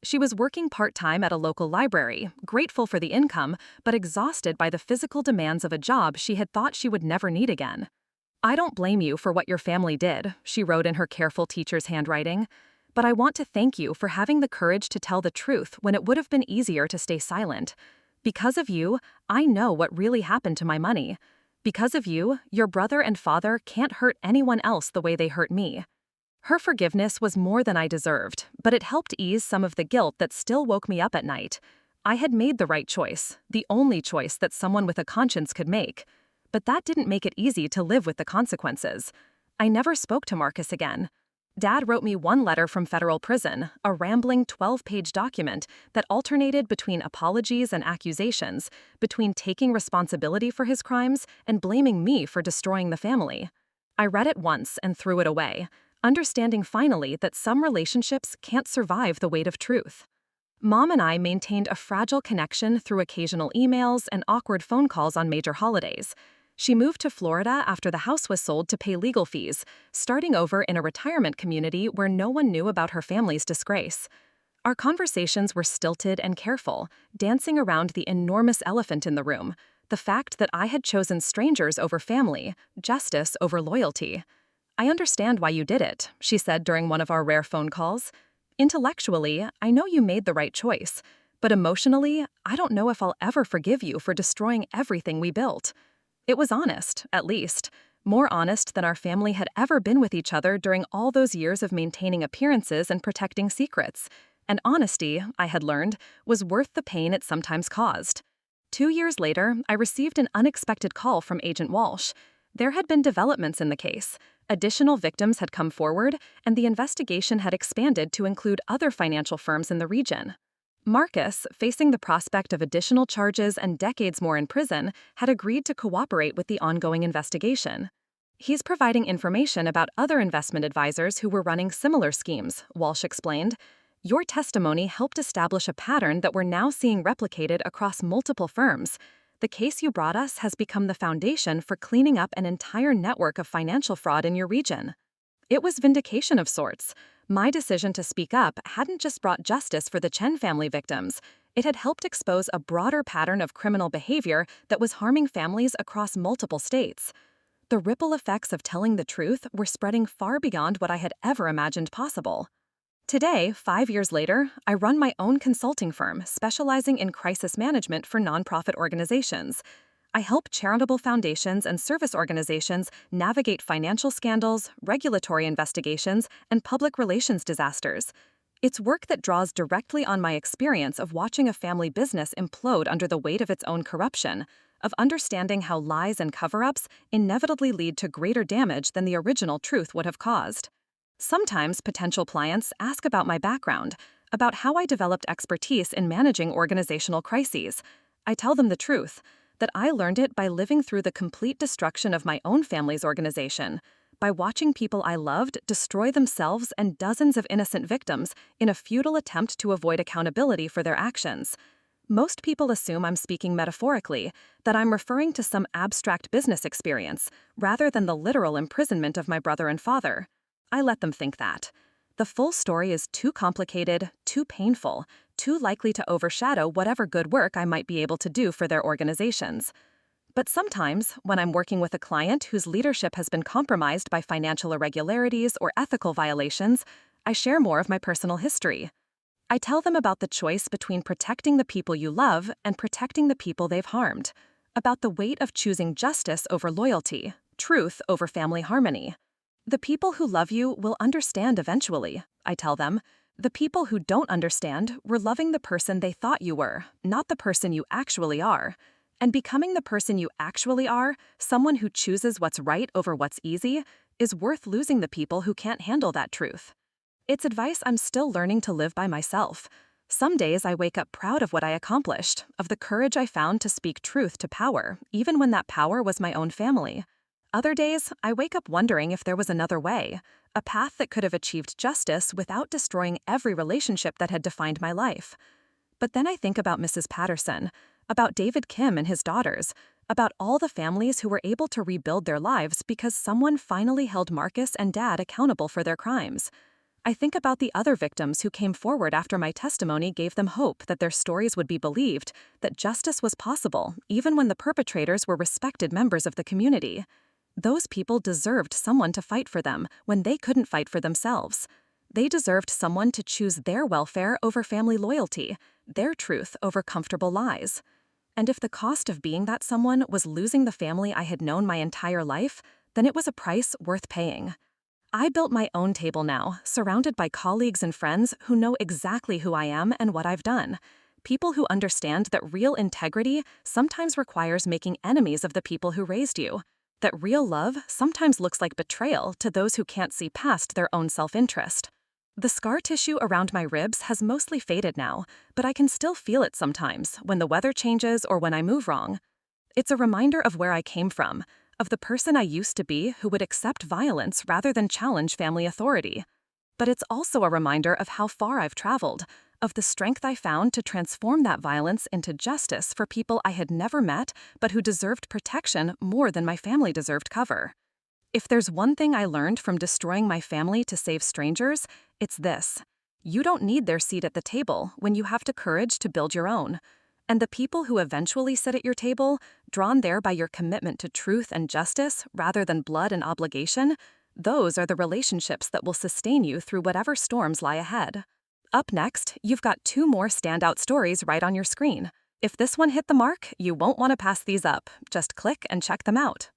She was working part-time at a local library, grateful for the income, but exhausted by the physical demands of a job she had thought she would never need again. "I don't blame you for what your family did," she wrote in her careful teacher's handwriting, "but I want to thank you for having the courage to tell the truth when it would have been easier to stay silent. Because of you, I know what really happened to my money. Because of you, your brother and father can't hurt anyone else the way they hurt me." Her forgiveness was more than I deserved, but it helped ease some of the guilt that still woke me up at night. I had made the right choice, the only choice that someone with a conscience could make. But that didn't make it easy to live with the consequences. I never spoke to Marcus again. Dad wrote me one letter from federal prison, a rambling 12-page document that alternated between apologies and accusations, between taking responsibility for his crimes and blaming me for destroying the family. I read it once and threw it away, understanding finally that some relationships can't survive the weight of truth. Mom and I maintained a fragile connection through occasional emails and awkward phone calls on major holidays. She moved to Florida after the house was sold to pay legal fees, starting over in a retirement community where no one knew about her family's disgrace. Our conversations were stilted and careful, dancing around the enormous elephant in the room, the fact that I had chosen strangers over family, justice over loyalty. "I understand why you did it," she said during one of our rare phone calls. "Intellectually, I know you made the right choice, but emotionally, I don't know if I'll ever forgive you for destroying everything we built." It was honest, at least, more honest than our family had ever been with each other during all those years of maintaining appearances and protecting secrets. And honesty, I had learned, was worth the pain it sometimes caused. 2 years later, I received an unexpected call from Agent Walsh. There had been developments in the case. Additional victims had come forward, and the investigation had expanded to include other financial firms in the region. Marcus, facing the prospect of additional charges and decades more in prison, had agreed to cooperate with the ongoing investigation. "He's providing information about other investment advisors who were running similar schemes," Walsh explained. "Your testimony helped establish a pattern that we're now seeing replicated across multiple firms. The case you brought us has become the foundation for cleaning up an entire network of financial fraud in your region." It was vindication of sorts. My decision to speak up hadn't just brought justice for the Chen family victims. It had helped expose a broader pattern of criminal behavior that was harming families across multiple states. The ripple effects of telling the truth were spreading far beyond what I had ever imagined possible. Today, 5 years later, I run my own consulting firm specializing in crisis management for nonprofit organizations. I help charitable foundations and service organizations navigate financial scandals, regulatory investigations, and public relations disasters. It's work that draws directly on my experience of watching a family business implode under the weight of its own corruption, of understanding how lies and cover-ups inevitably lead to greater damage than the original truth would have caused. Sometimes potential clients ask about my background, about how I developed expertise in managing organizational crises. I tell them the truth, that I learned it by living through the complete destruction of my own family's organization, by watching people I loved destroy themselves and dozens of innocent victims in a futile attempt to avoid accountability for their actions. Most people assume I'm speaking metaphorically, that I'm referring to some abstract business experience, rather than the literal imprisonment of my brother and father. I let them think that. The full story is too complicated, too painful, too likely to overshadow whatever good work I might be able to do for their organizations. But sometimes, when I'm working with a client whose leadership has been compromised by financial irregularities or ethical violations, I share more of my personal history. I tell them about the choice between protecting the people you love and protecting the people they've harmed, about the weight of choosing justice over loyalty, truth over family harmony. "The people who love you will understand eventually," I tell them. "The people who don't understand were loving the person they thought you were, not the person you actually are. And becoming the person you actually are, someone who chooses what's right over what's easy, is worth losing the people who can't handle that truth." It's advice I'm still learning to live by myself. Some days I wake up proud of what I accomplished, of the courage I found to speak truth to power, even when that power was my own family. Other days, I wake up wondering if there was another way, a path that could have achieved justice without destroying every relationship that had defined my life. But then I think about Mrs. Patterson, about David Kim and his daughters, about all the families who were able to rebuild their lives because someone finally held Marcus and Dad accountable for their crimes. I think about the other victims who came forward after my testimony gave them hope that their stories would be believed, that justice was possible, even when the perpetrators were respected members of the community. Those people deserved someone to fight for them when they couldn't fight for themselves. They deserved someone to choose their welfare over family loyalty, their truth over comfortable lies. And if the cost of being that someone was losing the family I had known my entire life, then it was a price worth paying. I built my own table now, surrounded by colleagues and friends who know exactly who I am and what I've done. People who understand that real integrity sometimes requires making enemies of the people who raised you. That real love sometimes looks like betrayal to those who can't see past their own self-interest. The scar tissue around my ribs has mostly faded now, but I can still feel it sometimes when the weather changes or when I move wrong. It's a reminder of where I came from, of the person I used to be who would accept violence rather than challenge family authority. But it's also a reminder of how far I've traveled, of the strength I found to transform that violence into justice for people I had never met but who deserved protection more than my family deserved cover. If there's one thing I learned from destroying my family to save strangers, it's this. You don't need their seat at the table when you have the courage to build your own. And the people who eventually sit at your table, drawn there by your commitment to truth and justice rather than blood and obligation, those are the relationships that will sustain you through whatever storms lie ahead. Up next, you've got 2 more standout stories right on your screen. If this one hit the mark, you won't want to pass these up. Just click and check them out.